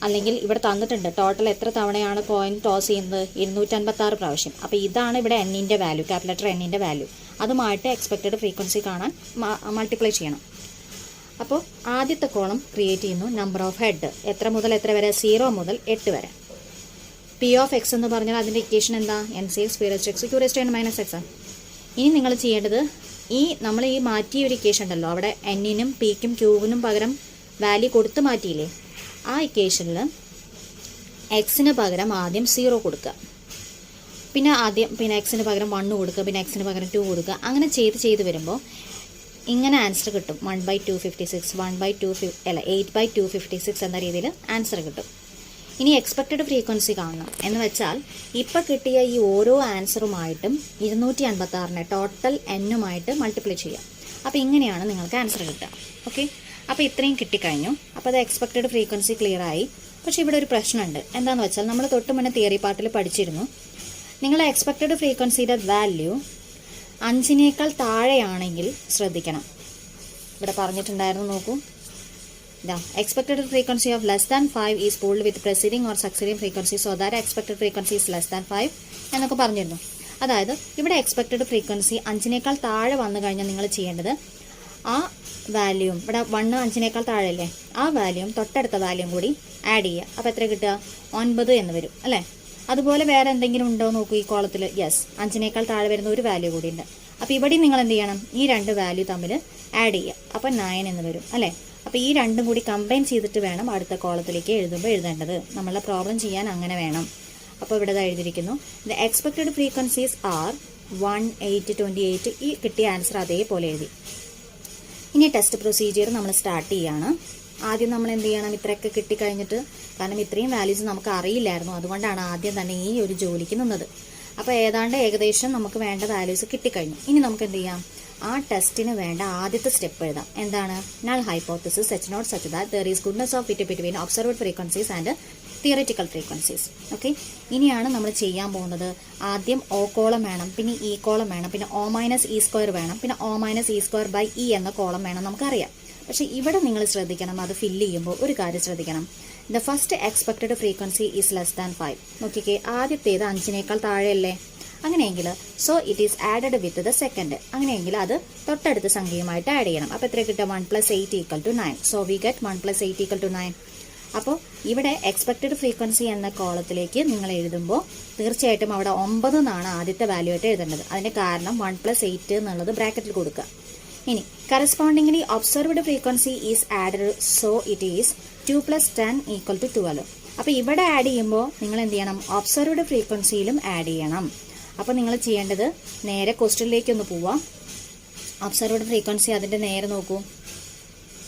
അല്ലെങ്കിൽ ഇവിടെ തന്നിട്ടുണ്ട് ടോട്ടൽ എത്ര തവണയാണ് കോയിൻ ടോസ് ചെയ്യുന്നത്? 256 പ്രാവശ്യം. അപ്പോൾ ഇതാണ് ഇവിടെ എന്നിൻ്റെ വാല്യൂ, ക്യാപിറ്റൽ ലെറ്റർ എന്നിൻ്റെ വാല്യൂ. അതുമായിട്ട് എക്സ്പെക്റ്റഡ് ഫ്രീക്വൻസി കാണാൻ മൾട്ടിപ്ലൈ ചെയ്യണം. അപ്പോൾ ആദ്യത്തെ കോളം ക്രിയേറ്റ് ചെയ്യുന്നു. നമ്പർ ഓഫ് ഹെഡ് എത്ര മുതൽ എത്ര വരെ? 0 മുതൽ 8 വരെ. പി ഓഫ് എക്സ് എന്ന് പറഞ്ഞാൽ അതിൻ്റെ ഇക്വേഷൻ എന്താ? N C X P raise X Q raise N minus X. ഇനി നിങ്ങൾ ചെയ്യേണ്ടത് നമ്മൾ ഈ മാറ്റിയ ഒരു ഇക്വേഷൻ ഉണ്ടല്ലോ, അവിടെ എന്നിനും പിക്കും ക്യൂവിനും പകരം വാല്യൂ കൊടുത്ത് മാറ്റിയില്ലേ, ആ ഇക്വേഷനിൽ എക്സിന് പകരം ആദ്യം 0 കൊടുക്കുക, പിന്നെ എക്സിന് പകരം 1 കൊടുക്കുക, പിന്നെ എക്സിന് പകരം 2 കൊടുക്കുക. അങ്ങനെ ചെയ്ത് വരുമ്പോൾ ഇങ്ങനെ ആൻസർ കിട്ടും. 1/256 8/256 എന്ന രീതിയിൽ ആൻസർ കിട്ടും. ഇനി എക്സ്പെക്റ്റഡ് ഫ്രീക്വൻസി കാണണം എന്ന് വെച്ചാൽ ഇപ്പോൾ കിട്ടിയ ഈ ഓരോ ആൻസറുമായിട്ടും 256 ടോട്ടൽ എന്നുമായിട്ട് മൾട്ടിപ്ലൈ ചെയ്യാം. അപ്പോൾ ഇങ്ങനെയാണ് നിങ്ങൾക്ക് ആൻസർ കിട്ടുക. ഓക്കെ, അപ്പോൾ ഇത്രയും കിട്ടിക്കഴിഞ്ഞു. അപ്പോൾ അത് എക്സ്പെക്റ്റഡ് ഫ്രീക്വൻസി ക്ലിയർ ആയി. പക്ഷേ ഇവിടെ ഒരു പ്രശ്നമുണ്ട്. എന്താണെന്ന് വെച്ചാൽ നമ്മൾ തൊട്ട് മുന്നേ തിയറി പാർട്ടിൽ പഠിച്ചിരുന്നു, നിങ്ങളെ എക്സ്പെക്റ്റഡ് ഫ്രീക്വൻസിയുടെ വാല്യൂ 5നേക്കാൾ താഴെയാണെങ്കിൽ ശ്രദ്ധിക്കണം. ഇവിടെ പറഞ്ഞിട്ടുണ്ടായിരുന്നു, നോക്കൂ. The expected frequency of less than 5 is pooled with preceding or succeeding frequency so that expected frequency is less than 5 എന്നൊക്കെ പറഞ്ഞിരുന്നു. അതായത് ഇവിടെ എക്സ്പെക്റ്റഡ് ഫ്രീക്വൻസി 5നേക്കാൾ താഴെ വന്നു കഴിഞ്ഞാൽ നിങ്ങൾ ചെയ്യേണ്ടത് ആ വാല്യൂം, ഇവിടെ 1 5നേക്കാൾ താഴെയല്ലേ, ആ വാല്യൂം തൊട്ടടുത്ത വാല്യൂം കൂടി ആഡ് ചെയ്യുക. അപ്പോൾ എത്ര കിട്ടുക? 9 എന്ന് വരും അല്ലേ. അതുപോലെ വേറെ എന്തെങ്കിലും ഉണ്ടോ നോക്കൂ ഈ കോളത്തിൽ. യെസ്, 5നേക്കാൾ താഴെ വരുന്ന ഒരു വാല്യൂ കൂടി ഉണ്ട്. അപ്പോൾ ഇവിടെ നിങ്ങൾ എന്ത് ചെയ്യണം? ഈ 2 വാല്യൂ തമ്മിൽ ആഡ് ചെയ്യുക. അപ്പോൾ 9 എന്ന് വരും അല്ലേ. അപ്പോൾ ഈ രണ്ടും കൂടി കമ്പൈൻ ചെയ്തിട്ട് വേണം അടുത്ത കോളത്തിലേക്ക് എഴുതേണ്ടത്. നമ്മളെ പ്രോബ്ലം ചെയ്യാൻ അങ്ങനെ വേണം. അപ്പോൾ ഇവിടെ എഴുതിയിരിക്കുന്നു, ദ എക്സ്പെക്റ്റഡ് ഫ്രീക്വൻസീസ് ആർ 1, 8, 28. ഈ കിട്ടിയ ആൻസർ അതേപോലെ എഴുതി. ഇനി ടെസ്റ്റ് പ്രൊസീജിയർ നമ്മൾ സ്റ്റാർട്ട് ചെയ്യുകയാണ്. ആദ്യം നമ്മൾ എന്ത് ചെയ്യണം? ഇത്രയൊക്കെ കിട്ടിക്കഴിഞ്ഞിട്ട്, കാരണം ഇത്രയും വാല്യൂസ് നമുക്ക് അറിയില്ലായിരുന്നു, അതുകൊണ്ടാണ് ആദ്യം തന്നെ ഈ ഒരു ജോലിക്ക് നിന്നത്. അപ്പോൾ ഏകദേശം നമുക്ക് വേണ്ട വാല്യൂസ് കിട്ടിക്കഴിഞ്ഞു. ഇനി നമുക്ക് എന്ത് ചെയ്യാം? ആ ടെസ്റ്റിന് വേണ്ട ആദ്യത്തെ സ്റ്റെപ്പ് എഴുതാം. എന്താണ്? Null hypothesis such not such that there is goodness of fit between observed frequencies and theoretical frequencies. Okay, ഇനിയാണ് നമ്മൾ ചെയ്യാൻ പോകുന്നത്. ആദ്യം O കോളം വേണം, പിന്നെ E കോളം വേണം, പിന്നെ O-E² വേണം, പിന്നെ O-E²/E എന്ന കോളം വേണം, നമുക്കറിയാം. പക്ഷേ ഇവിടെ നിങ്ങൾ ശ്രദ്ധിക്കണം, അത് ഫില്ല് ചെയ്യുമ്പോൾ ഒരു കാര്യം ശ്രദ്ധിക്കണം. The first expected frequency is less than 5. നോക്കിക്കേ, ആദ്യത്തേത് 5നേക്കാൾ താഴെയല്ലേ. അങ്ങനെയെങ്കിൽ so it is added with the second. അങ്ങനെയെങ്കിൽ അത് തൊട്ടടുത്ത സംഖ്യയുമായിട്ട് ആഡ് ചെയ്യണം. അപ്പോൾ എത്ര കിട്ടുക? 1 + 8 = 9. So we get 1 + 8 = 9. അപ്പോൾ ഇവിടെ എക്സ്പെക്റ്റഡ് ഫ്രീക്വൻസി എന്ന കോളത്തിലേക്ക് നിങ്ങൾ എഴുതുമ്പോൾ തീർച്ചയായിട്ടും അവിടെ 9 എന്നാണ് ആദ്യത്തെ വാല്യൂ ആയിട്ട് എഴുതേണ്ടത്. അതിൻ്റെ കാരണം 1 + 8 എന്നുള്ളത് ബ്രാക്കറ്റിൽ കൊടുക്കുക. ഇനി correspondingly observed frequency is added, so it is 2 + 10 = 12. അപ്പോൾ ഇവിടെ ആഡ് ചെയ്യുമ്പോൾ നിങ്ങൾ എന്ത് ചെയ്യണം? ഒബ്സർവ്ഡ് ഫ്രീക്വൻസിയിലും ആഡ് ചെയ്യണം. അപ്പോൾ നിങ്ങൾ ചെയ്യേണ്ടത് നേരെ ക്വസ്റ്റ്യനിലേക്കൊന്ന് പോവാം. ഒബ്സർവ്ഡ് ഫ്രീക്വൻസി അതിൻ്റെ നേരെ നോക്കൂ.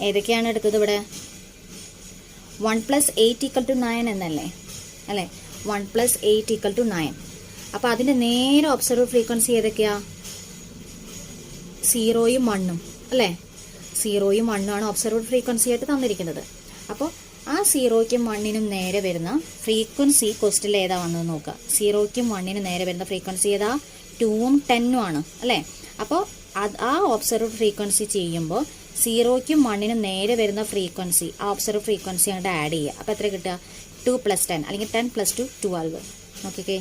ഏതൊക്കെയാണ് എടുത്തത് ഇവിടെ? 1 + 8 = 9 എന്നല്ലേ അല്ലേ? 1 + 8 = 9. അപ്പോൾ അതിൻ്റെ നേരെ ഒബ്സർവ്ഡ് ഫ്രീക്വൻസി ഏതൊക്കെയാ? 0ഉം 1ഉം അല്ലേ? 0ഉം 1ഉം ആണ് ഒബ്സർവ്ഡ് ഫ്രീക്വൻസി ആയിട്ട് തന്നിരിക്കുന്നത്. അപ്പോൾ ആ 0ക്കും 1നും നേരെ വരുന്ന ഫ്രീക്വൻസി ക്വസ്റ്റിൽ ഏതാ വന്നത് നോക്കുക. 0ക്കും 1നും നേരെ വരുന്ന ഫ്രീക്വൻസി ഏതാ? 2ഉം 10ഉം ആണ് അല്ലേ? അപ്പോൾ ആ ഒബ്സർവ്ഡ് ഫ്രീക്വൻസി ചെയ്യുമ്പോൾ 0ക്കും 1നും നേരെ വരുന്ന ഫ്രീക്വൻസി, ആ ഒബ്സർവ്ഡ് ഫ്രീക്വൻസി അങ്ങോട്ട് ആഡ് ചെയ്യുക. അപ്പോൾ എത്ര കിട്ടുക? 2 + 10 അല്ലെങ്കിൽ 10 + 2 12. നോക്കിക്കേ,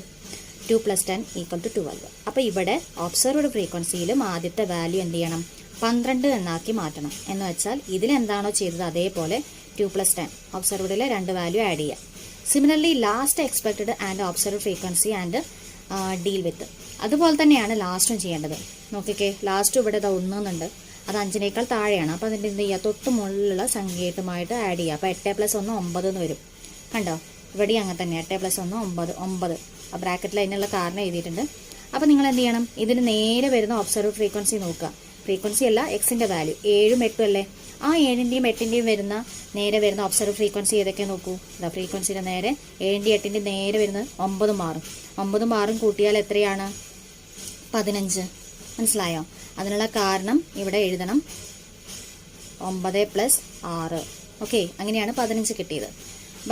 2 + 10 = 12. അപ്പോൾ ഇവിടെ ഒബ്സർവ്ഡ് ഫ്രീക്വൻസിയിലും ആദ്യത്തെ വാല്യൂ എന്ത് ചെയ്യണം? 12 എന്നാക്കി മാറ്റണം. എന്ന് വെച്ചാൽ ഇതിലെന്താണോ ചെയ്തത് അതേപോലെ 2 + 10 ഒബ്സർവ്ഡിലെ 2 വാല്യൂ ആഡ് ചെയ്യുക. Similarly last expected and observed frequency and deal with. അതുപോലെ തന്നെയാണ് ലാസ്റ്റും ചെയ്യേണ്ടത്. നോക്കിക്കേ, ലാസ്റ്റ് ഇവിടെ 1 എന്നുണ്ട്, അത് 5നേക്കാൾ താഴെയാണ്. അപ്പോൾ അതിൻ്റെ എന്ത് ചെയ്യുക? തൊട്ട് മുകളിലുള്ള സംഖ്യയുമായിട്ട് ആഡ് ചെയ്യുക. അപ്പോൾ 8 + 1 9 എന്ന് വരും. കണ്ടോ? ഇവിടെ അങ്ങനെ തന്നെ 8 + 1 9. ആ ബ്രാക്കറ്റിൽ അതിനുള്ള കാരണം എഴുതിയിട്ടുണ്ട്. അപ്പോൾ നിങ്ങൾ എന്ത് ചെയ്യണം? ഇതിന് നേരെ വരുന്ന ഒബ്സർവ്ഡ് ഫ്രീക്വൻസി നോക്കുക. ഫ്രീക്വൻസി അല്ല, എക്സിൻ്റെ വാല്യൂ 7ഉം 8ഉം അല്ലേ? ആ 7ൻ്റെയും 8ൻ്റെയും നേരെ വരുന്ന ഒബ്സർവ്ഡ് ഫ്രീക്വൻസി ഏതൊക്കെ നോക്കൂ. ഇതാ ഫ്രീക്വൻസിയുടെ നേരെ 7ൻ്റെയും 8ൻ്റെയും നേരെ വരുന്നത് 9ഉം 6ഉം. 9ഉം 6ഉം കൂട്ടിയാൽ എത്രയാണ്? 15. മനസ്സിലായോ? അതിനുള്ള കാരണം ഇവിടെ എഴുതണം, 9 + 6. ഓക്കെ, അങ്ങനെയാണ് 15 കിട്ടിയത്.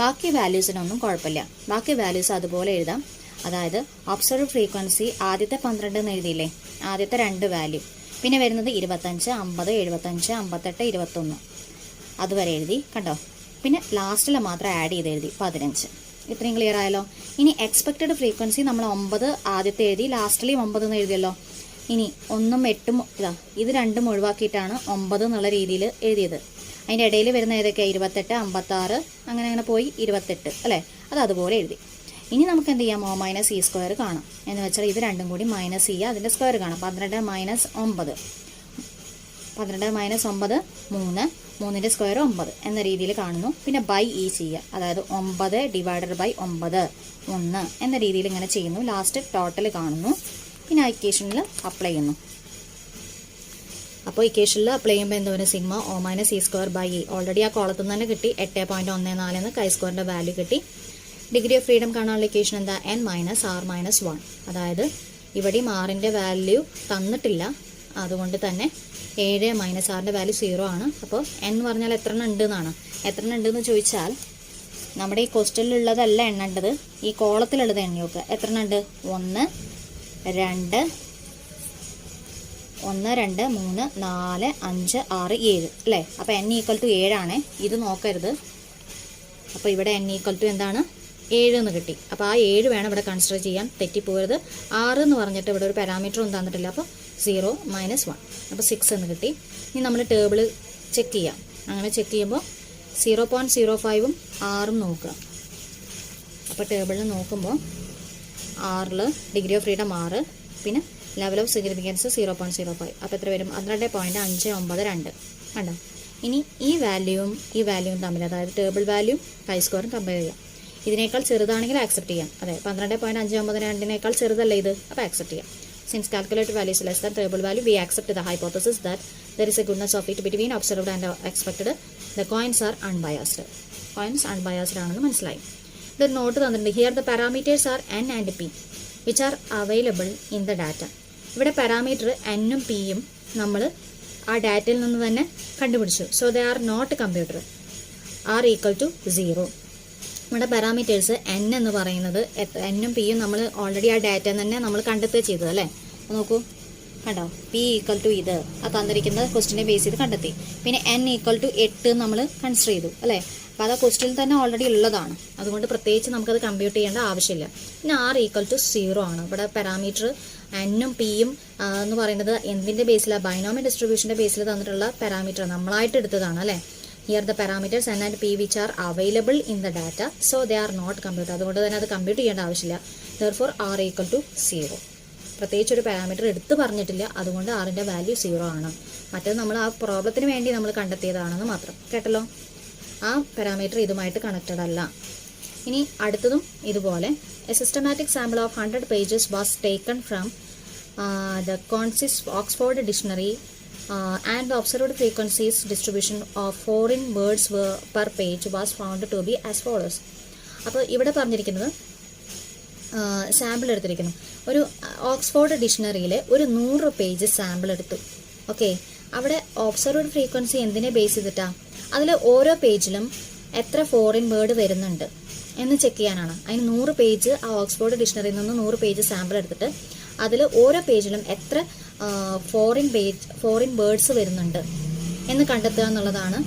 ബാക്കി വാല്യൂസിനൊന്നും കുഴപ്പമില്ല, ബാക്കി വാല്യൂസ് അതുപോലെ എഴുതാം. അതായത് ഒബ്സർവ്ഡ് ഫ്രീക്വൻസി ആദ്യത്തെ 12 എന്ന് എഴുതിയില്ലേ, ആദ്യത്തെ 2 വാല്യൂ, പിന്നെ വരുന്നത് 25, 50, 75, 58, 21 അതുവരെ എഴുതി. കണ്ടോ? പിന്നെ ലാസ്റ്റിൽ മാത്രം ആഡ് ചെയ്ത് എഴുതി 15. ഇത്രയും ക്ലിയർ ആയല്ലോ. ഇനി എക്സ്പെക്റ്റഡ് ഫ്രീക്വൻസി നമ്മൾ 9 ആദ്യത്തെ എഴുതി, ലാസ്റ്റിൽ 9 എന്ന് എഴുതിയല്ലോ. ഇനി 1ഉം 8ഉം ഇത് 2ഉം ഒഴിവാക്കിയിട്ടാണ് 9 എന്നുള്ള രീതിയിൽ എഴുതിയത്. അതിൻ്റെ ഇടയിൽ വരുന്ന ഏതൊക്കെ 28, 56 അങ്ങനെ അങ്ങനെ പോയി 28 അല്ലേ, അത് അതുപോലെ എഴുതി. ഇനി നമുക്ക് എന്ത് ചെയ്യാം, - e സ്ക്വയർ കാണാം. എന്ന് വെച്ചാൽ ഇത് രണ്ടും കൂടി മൈനസ് ചെയ്യുക, അതിൻ്റെ സ്ക്വയർ കാണാം. 12 - 9 12 - 9 3, 3ൻ്റെ സ്ക്വയർ 9 എന്ന രീതിയിൽ കാണുന്നു. പിന്നെ ബൈ ഇ ചെയ്യുക, അതായത് 9 ഡിവൈഡഡ് ബൈ 9 1 എന്ന രീതിയിൽ ഇങ്ങനെ ചെയ്യുന്നു. ലാസ്റ്റ് ടോട്ടൽ കാണുന്നു. പിന്നെ ഇക്വേഷനിൽ അപ്ലൈ ചെയ്യുന്നു. അപ്പോൾ ഇക്വേഷനിൽ അപ്ലൈ ചെയ്യുമ്പോൾ എന്തോരം sigma - e square by E already ആ കോളത്തിൽ നിന്ന് തന്നെ കിട്ടി. 8.14 എന്ന് കൈ സ്ക്വയറിൻ്റെ വാല്യൂ കിട്ടി. ഡിഗ്രി ഓഫ് ഫ്രീഡം കാണാനുള്ള ഇക്വേഷൻ എന്താ, n - r - 1. അതായത് ഇവിടെയും ആറിൻ്റെ വാല്യൂ തന്നിട്ടില്ല, അതുകൊണ്ട് തന്നെ 7 - r വാല്യൂ 0 ആണ്. അപ്പോൾ n എന്ന് പറഞ്ഞാൽ എത്ര എണ്ണം ഉണ്ട് എന്നാണ്. എത്ര എണ്ണം ഉണ്ടെന്ന് ചോദിച്ചാൽ നമ്മുടെ ഈ ക്വസ്റ്റ്യനിലുള്ളതല്ല എണ്ണേണ്ടത്, ഈ കോളത്തിലുള്ളത് എണ്ണി നോക്കുക. എത്ര എണ്ണം ഉണ്ട്, 1 2 1 2 3 4 5 6 7 അല്ലേ. അപ്പോൾ n = 7 ആണ്. ഇത് നോക്കരുത്. അപ്പോൾ ഇവിടെ n = എന്താണ്, 7 എന്ന് കിട്ടി. അപ്പോൾ ആ 7 വേണം ഇവിടെ കൺസിഡർ ചെയ്യാൻ, തെറ്റിപ്പോകരുത്. 6 എന്ന് പറഞ്ഞിട്ട് ഇവിടെ ഒരു പാരാമീറ്റർ ഒന്നും തന്നിട്ടില്ല. അപ്പോൾ 0 - 1 അപ്പോൾ 6 എന്ന് കിട്ടി. ഇനി നമ്മൾ ടേബിൾ ചെക്ക് ചെയ്യാം. അങ്ങനെ ചെക്ക് ചെയ്യുമ്പോൾ 0.05ഉം 6ഉം നോക്കുക. അപ്പോൾ ടേബിളിൽ നോക്കുമ്പോൾ 6ൽ ഡിഗ്രി ഓഫ് ഫ്രീഡം 6, പിന്നെ ലെവൽ ഓഫ് സിഗ്നിഫിക്കൻസ് 0.05. അപ്പോൾ എത്ര വരും, 12.592 കണ്ടോ. ഇനി ഈ വാല്യൂവും തമ്മിൽ, അതായത് ടേബിൾ വാല്യൂ കൈ സ്ക്വയറും കമ്പയർ ചെയ്യാം. ഇതിനേക്കാൾ ചെറുതാണെങ്കിൽ ആക്സെപ്റ്റ് ചെയ്യാം. അതെ, 12.592 ചെറുതല്ല ഇത്, അപ്പോൾ ആക്സെപ്റ്റ് ചെയ്യാം. Since calculated value is less than table value, we accept the hypothesis that there is a goodness of it between observed and expected. The coins are unbiased. Coins unbiased ആണെന്ന് മനസ്സിലായി. ഇതൊരു not തന്നിട്ടുണ്ട്. Here the parameters are n and p, which are available in the data. ഇവിടെ parameter n-ഉം p-യും നമ്മൾ ആ ഡാറ്റയിൽ നിന്ന് തന്നെ കണ്ടുപിടിച്ചു. So they are not computer, R = 0. നമ്മുടെ പാരാമീറ്റേഴ്സ് n എന്ന് പറയുന്നത് n-ഉം p-യും നമ്മൾ ഓൾറെഡി ആ ഡാറ്റ തന്നെ നമ്മൾ കണ്ടെത്തുക ചെയ്തത് അല്ലേ. നോക്കൂ, കണ്ടോ, p = ഇത് ആ തന്നിരിക്കുന്ന ക്വസ്റ്റിനെ ബേസ് ചെയ്ത് കണ്ടെത്തി. പിന്നെ n = 8 നമ്മൾ കൺസിഡർ ചെയ്തു അല്ലേ. അപ്പോൾ അത് ആ ക്വസ്റ്റിൽ തന്നെ ഓൾറെഡി ഉള്ളതാണ്, അതുകൊണ്ട് പ്രത്യേകിച്ച് നമുക്കത് കമ്പ്യൂട്ട് ചെയ്യേണ്ട ആവശ്യമില്ല. പിന്നെ r = 0 ആണ്. ഇവിടെ പാരാമീറ്റർ n-ഉം p-യും എന്ന് പറയുന്നത് എന്തിൻ്റെ ബേസിലാണ്, ബൈനോമിയൽ ഡിസ്ട്രിബ്യൂഷൻ്റെ ബേസിൽ തന്നിട്ടുള്ള പാരാമീറ്റർ നമ്മളായിട്ട് എടുത്തതാണ് അല്ലേ. Here the parameters n and p which are available in the data, so they are not computed. അതുകൊണ്ട് തന്നെ അത് കമ്പ്യൂട്ട് ചെയ്യേണ്ട ആവശ്യമില്ല. Therefore r = 0. പ്രത്യേകിച്ച് ഒരു പാരാമീറ്റർ എടുത്ത് പറഞ്ഞിട്ടില്ല, അതുകൊണ്ട് ആറിൻ്റെ വാല്യൂ 0 ആണ്. മറ്റേത് നമ്മൾ ആ പ്രോബ്ലത്തിന് വേണ്ടി നമ്മൾ കണ്ടെത്തിയതാണെന്ന് മാത്രം. കേട്ടല്ലോ, ആ പാരാമീറ്റർ ഇതുമായിട്ട് കണക്റ്റഡ് അല്ല. ഇനി അടുത്തതും ഇതുപോലെ. A systematic sample of 100 pages was taken from the Oxford Dictionary and the observed frequencies distribution of foreign words per page was found to be as follows. അപ്പോൾ ഇവിടെ പറഞ്ഞിരിക്കുന്നത് സാമ്പിൾ എടുത്തിരിക്കുന്നു. ഒരു ഓക്സ്ഫോർഡ് ഡിക്ഷണറിയിലെ ഒരു 100 പേജ് സാമ്പിൾ എടുത്തു. Okay, അവിടെ observed frequency എന്തിനെ base ചെയ്തിട്ടാണ്, അതിൽ ഓരോ പേജിലും എത്ര ഫോറിൻ വേർഡ് വരുന്നുണ്ട് എന്ന് ചെക്ക് ചെയ്യാനാണ്. അതിന് 100 പേജ് ആ ഓക്സ്ഫോർഡ് ഡിക്ഷണറിയിൽ നിന്ന് 100 പേജ് സാമ്പിൾ എടുത്തിട്ട് അതിൽ ഓരോ പേജിലും എത്ര ഫോറിൻ വേർഡ്സ് വരുന്നുണ്ട് എന്ന് കണ്ടെത്തുക എന്നുള്ളതാണ്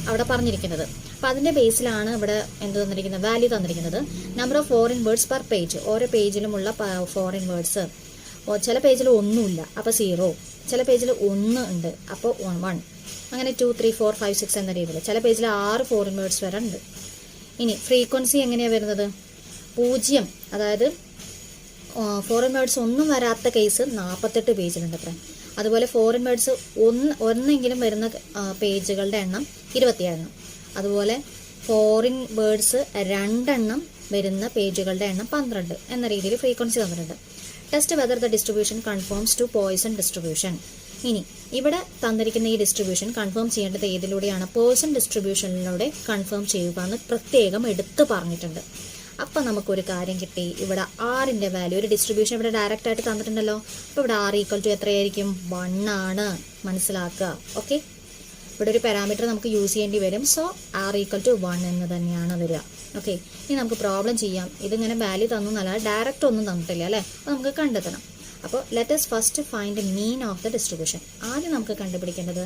അവിടെ പറഞ്ഞിരിക്കുന്നത്. അപ്പോൾ അതിൻ്റെ ബേസിലാണ് ഇവിടെ എന്ത് തന്നിരിക്കുന്നത്, വാല്യൂ തന്നിരിക്കുന്നത്. Number of foreign words per page, ഓരോ പേജിലുമുള്ള ഫോറിൻ വേർഡ്സ്. ചില പേജിൽ ഒന്നുമില്ല, അപ്പോൾ 0. ചില പേജിൽ 1 ഉണ്ട്, അപ്പോൾ 1. അങ്ങനെ 2 3 4 5 6 എന്ന രീതിയിൽ. ചില പേജിൽ 6 ഫോറിൻ വേർഡ്സ് വരെ ഉണ്ട്. ഇനി ഫ്രീക്വൻസി എങ്ങനെയാണ് വരുന്നത്, 0. അതായത് ഫോറിൻ വേർഡ്സ് ഒന്നും വരാത്ത കേസ് 48 പേജിലുണ്ട് അത്ര. അതുപോലെ ഫോറിൻ വേർഡ്സ് ഒന്നെങ്കിലും വരുന്ന പേജുകളുടെ എണ്ണം 27. അതുപോലെ ഫോറിൻ വേർഡ്സ് 2 എണ്ണം വരുന്ന പേജുകളുടെ എണ്ണം 12 എന്ന രീതിയിൽ ഫ്രീക്വൻസി തന്നിട്ടുണ്ട്. Test whether the distribution confirms to Poisson distribution. ഇനി ഇവിടെ തന്നിരിക്കുന്ന ഈ ഡിസ്ട്രിബ്യൂഷൻ കൺഫേം ചെയ്യേണ്ടത് ഏതിലൂടെയാണ്, പോയ്സൺ ഡിസ്ട്രിബ്യൂഷനിലൂടെ കൺഫേം ചെയ്യുക എന്ന് പ്രത്യേകം എടുത്ത് പറഞ്ഞിട്ടുണ്ട്. അപ്പം നമുക്കൊരു കാര്യം കിട്ടി. ഇവിടെ ആറിൻ്റെ വാല്യൂ, ഒരു ഡിസ്ട്രിബ്യൂഷൻ ഇവിടെ ഡയറക്റ്റ് ആയിട്ട് തന്നിട്ടുണ്ടല്ലോ. അപ്പോൾ ഇവിടെ r = എത്രയായിരിക്കും, 1 ആണ്. മനസ്സിലാക്കുക. ഓക്കെ, ഇവിടെ ഒരു പാരാമീറ്റർ നമുക്ക് യൂസ് ചെയ്യേണ്ടി വരും. സോ r = 1 എന്ന് തന്നെയാണ് വരിക. ഓക്കെ, ഇനി നമുക്ക് പ്രോബ്ലം ചെയ്യാം. ഇതിങ്ങനെ വാല്യൂ തന്നു എന്നല്ലാതെ ഡയറക്റ്റ് ഒന്നും തന്നിട്ടില്ല അല്ലേ. അപ്പോൾ നമുക്ക് കണ്ടെത്തണം. അപ്പോൾ let us first find mean of the distribution. ആദ്യം നമുക്ക് കണ്ടുപിടിക്കേണ്ടത്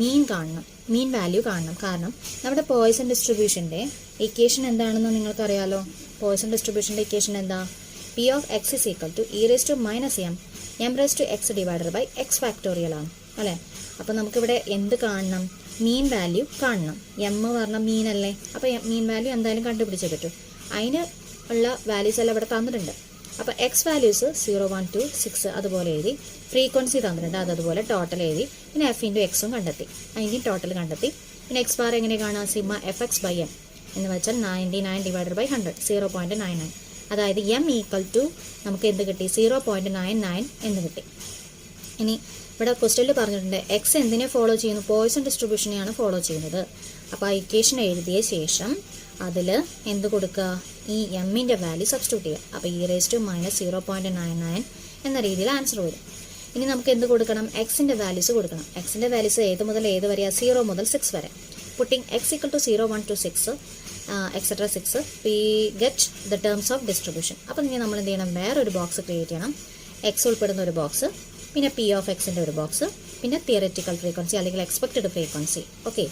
മീൻ കാണണം, മീൻ വാല്യൂ കാണണം. കാരണം നമ്മുടെ പോയ്സൺ ഡിസ്ട്രിബ്യൂഷൻ്റെ ഇക്വേഷൻ എന്താണെന്ന് നിങ്ങൾക്കറിയാലോ. പോയ്സൺ ഡിസ്ട്രിബ്യൂഷൻ്റെ ഇക്വേഷൻ എന്താ, p of x is equal to e raised to minus m raised to x divided by x factorial ആണ് അല്ലേ. അപ്പോൾ നമുക്കിവിടെ എന്ത് കാണണം, മീൻ വാല്യൂ കാണണം. എം പറഞ്ഞ മീനല്ലേ, അപ്പോൾ മീൻ വാല്യൂ എന്തായാലും കണ്ടുപിടിച്ചേ പറ്റൂ. അതിന് ഉള്ള വാല്യൂസ് എല്ലാം ഇവിടെ തന്നിട്ടുണ്ട്. അപ്പോൾ എക്സ് വാല്യൂസ് 0, 1, 2, 6 അതുപോലെ എഴുതി. ഫ്രീക്വൻസി തന്നിട്ടുണ്ട്, അതുപോലെ ടോട്ടൽ എഴുതി. പിന്നെ എഫ് ഇൻറ്റു എക്സും കണ്ടെത്തി, അതിൻ്റെയും ടോട്ടൽ കണ്ടെത്തി. പിന്നെ എക്സ് ബാർ എങ്ങനെ കാണാം? Sigma F X by M എന്ന് വെച്ചാൽ 99 ഡിവൈഡഡ് ബൈ 100, 0.99. അതായത് എം ഈക്വൽ ടു നമുക്ക് എന്ത് കിട്ടി? 0.99 എന്ന് കിട്ടി. ഇനി ഇവിടെ ക്വസ്റ്റ്യനിൽ പറഞ്ഞിട്ടുണ്ട് എക്സ് എന്തിനെ ഫോളോ ചെയ്യുന്നു? പോയിസൺ ഡിസ്ട്രിബ്യൂഷനെയാണ് ഫോളോ ചെയ്യുന്നത്. അപ്പോൾ ആ ഇക്വേഷൻ എഴുതിയ ശേഷം അതിൽ എന്ത് കൊടുക്കുക? ഈ എമ്മിൻ്റെ വാല്യൂ സബ്സ്റ്റിറ്റ്യൂട്ട് ചെയ്യുക. അപ്പോൾ e−0.99 എന്ന രീതിയിൽ ആൻസർ വരും. ഇനി നമുക്ക് എന്ത് കൊടുക്കണം? എക്സിൻ്റെ വാല്യൂസ് കൊടുക്കണം. എക്സിൻ്റെ വാല്യൂസ് ഏത് മുതൽ ഏത് വരെയാണ്? 0 മുതൽ 6 വരെ. Putting X equal to 0, 1 to 6 etcetera 6 we get the terms of distribution. അപ്പോൾ ഇനി നമ്മൾ എന്ത് ചെയ്യണം? വേറൊരു ബോക്സ് ക്രിയേറ്റ് ചെയ്യണം. എക്സ് ഉൾപ്പെടുന്ന ഒരു ബോക്സ്, പിന്നെ പി ഓഫ് എക്സിൻ്റെ ഒരു ബോക്സ്, പിന്നെ തിയററ്റിക്കൽ ഫ്രീക്വൻസി അല്ലെങ്കിൽ എക്സ്പെക്റ്റഡ് ഫ്രീക്വൻസി. ഓക്കെ,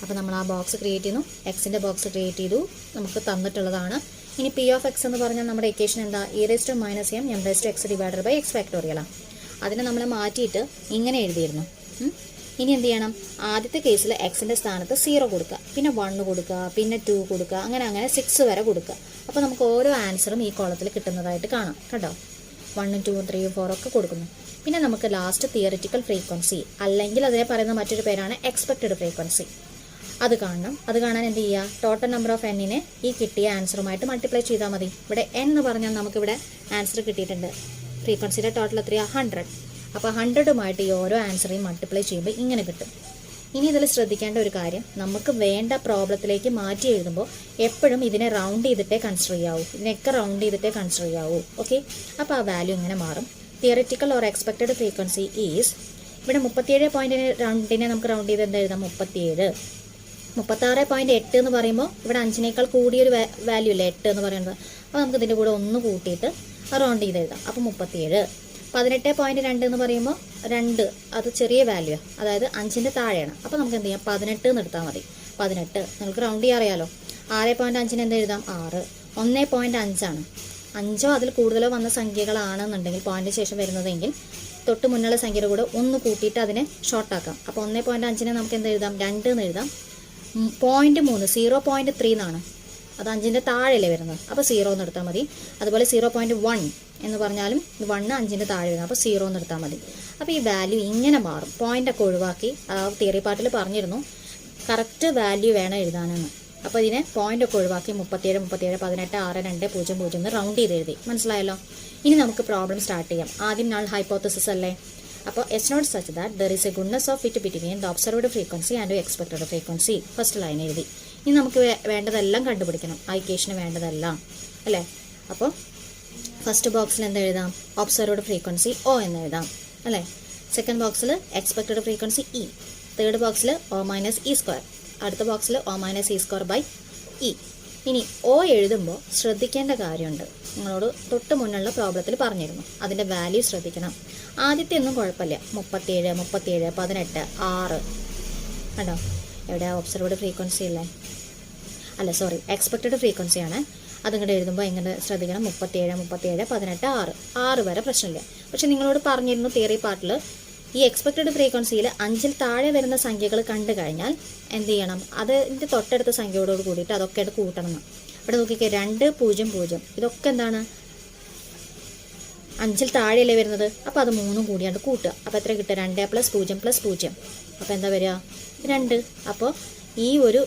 അപ്പോൾ നമ്മൾ ആ ബോക്സ് ക്രിയേറ്റ് ചെയ്യുന്നു. എക്സിൻ്റെ ബോക്സ് ക്രിയേറ്റ് ചെയ്തു, നമുക്ക് തന്നിട്ടുള്ളതാണ്. ഇനി പി ഓഫ് എക്സ് എന്ന് പറഞ്ഞാൽ നമ്മുടെ ഇക്വേഷൻ എന്താ? e−m m⁻x divided by X ഫാക്ടോറിയലാണ്. അതിനെ നമ്മൾ മാറ്റിയിട്ട് ഇങ്ങനെ എഴുതിയിരുന്നു. ഇനി എന്ത് ചെയ്യണം? ആദ്യത്തെ കേസിൽ എക്സിൻ്റെ സ്ഥാനത്ത് 0 കൊടുക്കുക, പിന്നെ 1 കൊടുക്കുക, പിന്നെ 2 കൊടുക്കുക, അങ്ങനെ 6 വരെ കൊടുക്കുക. അപ്പോൾ നമുക്ക് ഓരോ ആൻസറും ഈ കോളത്തിൽ കിട്ടുന്നതായിട്ട് കാണാം. കേട്ടോ, 1, 2, 3, 4 ഒക്കെ കൊടുക്കുന്നു. പിന്നെ നമുക്ക് ലാസ്റ്റ് തിയററ്റിക്കൽ ഫ്രീക്വൻസി അല്ലെങ്കിൽ അതിനെ പറയുന്ന മറ്റൊരു പേരാണ് എക്സ്പെക്റ്റഡ് ഫ്രീക്വൻസി. അത് കാണണം. അത് കാണാൻ എന്ത് ചെയ്യുക? ടോട്ടൽ നമ്പർ ഓഫ് എന്നിനെ ഈ കിട്ടിയ ആൻസറുമായിട്ട് മൾട്ടിപ്ലൈ ചെയ്താൽ മതി. ഇവിടെ n എന്ന് പറഞ്ഞാൽ നമുക്കിവിടെ ആൻസർ കിട്ടിയിട്ടുണ്ട്. ഫ്രീക്വൻസിയുടെ ടോട്ടൽ എത്രയാണ്? 100. അപ്പോൾ 100ഉമായിട്ട് ഈ ഓരോ ആൻസറേയും മൾട്ടിപ്ലൈ ചെയ്യുമ്പോൾ ഇങ്ങനെ കിട്ടും. ഇനി ഇതിൽ ശ്രദ്ധിക്കേണ്ട ഒരു കാര്യം, നമുക്ക് വേണ്ട പ്രോബ്ലത്തിലേക്ക് മാറ്റി എഴുതുമ്പോൾ എപ്പോഴും ഇതിനെ റൗണ്ട് ചെയ്തിട്ടേ കൺസിഡർ ചെയ്യാവൂ. ഇതിനൊക്കെ റൗണ്ട് ചെയ്തിട്ടേ കൺസിഡർ ചെയ്യാവൂ. ഓക്കെ, അപ്പോൾ ആ വാല്യൂ ഇങ്ങനെ മാറും. Theoretical or expected frequency is, ഇവിടെ 37.2 നമുക്ക് റൗണ്ട് ചെയ്ത് എന്താ എഴുതാം? 37. 36.8 എന്ന് പറയുമ്പോൾ ഇവിടെ 5നേക്കാൾ കൂടിയൊരു വാല്യൂ അല്ലേ 8 എന്ന് പറയുന്നത്. അപ്പോൾ നമുക്ക് ഇതിൻ്റെ കൂടെ 1 കൂട്ടിയിട്ട് റൗണ്ട് ചെയ്ത് എഴുതാം. അപ്പോൾ 37. 18.2 എന്ന് പറയുമ്പോൾ 2 അത് ചെറിയ വാല്യൂ, അതായത് 5ൻ്റെ താഴെയാണ്. അപ്പോൾ നമുക്ക് എന്ത് ചെയ്യാം? 18 എന്ന് എടുത്താൽ മതി. 18 നിങ്ങൾക്ക് റൗണ്ട് ചെയ്യാൻ അറിയാലോ. 6.5 എന്ത് എഴുതാം? 6. 1.5 ആണ്. 5ഓ അതിൽ കൂടുതലോ വന്ന സംഖ്യകളാണെന്നുണ്ടെങ്കിൽ പോയിന്റിന് ശേഷം വരുന്നതെങ്കിൽ തൊട്ട് മുന്നുള്ള സംഖ്യയുടെ കൂടെ 1 കൂട്ടിയിട്ട് അതിനെ ഷോർട്ടാക്കാം. അപ്പോൾ 1.5നെ നമുക്ക് എന്ത് എഴുതാം? 2 എന്ന് എഴുതാം. 0.3 0.3 എന്നാണ്, അത് 5ൻ്റെ താഴെയല്ലേ വരുന്നത്. അപ്പോൾ 0 എന്ന് എടുത്താൽ മതി. അതുപോലെ 0.1 എന്ന് പറഞ്ഞാലും 1 5ൻ്റെ താഴെ വരുന്നത്, അപ്പോൾ 0 എന്ന് എടുത്താൽ മതി. അപ്പോൾ ഈ വാല്യൂ ഇങ്ങനെ മാറും. പോയിൻ്റൊക്കെ ഒഴിവാക്കി ആ തിയറി പാർട്ടിൽ പറഞ്ഞിരുന്നു കറക്റ്റ് വാല്യൂ വേണം എഴുതാനെന്ന്. അപ്പോൾ ഇതിനെ പോയിൻ്റൊക്കെ ഒഴിവാക്കി 37, 18, 6, 2, 0, 0 എന്ന് റൗണ്ട് ചെയ്ത് എഴുതി. മനസ്സിലായല്ലോ? ഇനി നമുക്ക് പ്രോബ്ലം സ്റ്റാർട്ട് ചെയ്യാം. ആദ്യം നൾ ഹൈപ്പോത്തസിസ് അല്ലേ. അപ്പോൾ S naught such that there is a goodness of fit between the observed frequency and expected frequency. First line എഴുതി. ഇനി നമുക്ക് വേണ്ടതെല്ലാം കണ്ടുപിടിക്കണം, ആ ഇക്വേഷന് വേണ്ടതെല്ലാം അല്ലേ. അപ്പോൾ ഫസ്റ്റ് ബോക്സിൽ എന്താ എഴുതാം? ഒബ്സർവ്ഡ് ഫ്രീക്വൻസി O എന്ന് എഴുതാം അല്ലേ. സെക്കൻഡ് ബോക്സിൽ എക്സ്പെക്റ്റഡ് ഫ്രീക്വൻസി E. തേർഡ് ബോക്സിൽ O-E². അടുത്ത ബോക്സിൽ O-E²/E. ഇനി O എഴുതുമ്പോൾ ശ്രദ്ധിക്കേണ്ട കാര്യമുണ്ട്. നിങ്ങളോട് തൊട്ട് മുന്നുള്ള പ്രോബ്ലത്തിൽ പറഞ്ഞിരുന്നു, അതിൻ്റെ വാല്യൂ ശ്രദ്ധിക്കണം. ആദ്യത്തെ ഒന്നും കുഴപ്പമില്ല. 37, 18, 6 കണ്ടോ? എവിടെയാണ് ഒബ്സർവ്ഡ് ഫ്രീക്വൻസി അല്ലേ? അല്ല സോറി, എക്സ്പെക്റ്റഡ് ഫ്രീക്വൻസിയാണ്. അതിങ്ങോട്ട് എഴുതുമ്പോൾ എങ്ങനെ ശ്രദ്ധിക്കണം? 37, 18, 6 വരെ പ്രശ്നമില്ല. പക്ഷെ നിങ്ങളോട് പറഞ്ഞിരുന്നു തിയറി പാർട്ടിൽ ഈ എക്സ്പെക്റ്റഡ് ഫ്രീക്വൻസിയിൽ 5ൽ താഴെ വരുന്ന സംഖ്യകൾ കണ്ടു കഴിഞ്ഞാൽ എന്ത് ചെയ്യണം? അതിൻ്റെ തൊട്ടടുത്ത സംഖ്യയോട് കൂടിയിട്ട് അതൊക്കെ കൂട്ടണം. ഇവിടെ നോക്കിക്കേ, 2, 0, 0 ഇതൊക്കെ എന്താണ്? 5ൽ താഴെയല്ലേ വരുന്നത്. അപ്പോൾ അത് 3 കൂടിയാണ്ട് കൂട്ടുക. അപ്പോൾ എത്ര കിട്ടുക? 2 + 0 + 0. അപ്പോൾ എന്താ വരിക? 2. അപ്പോൾ ഈ ഒരു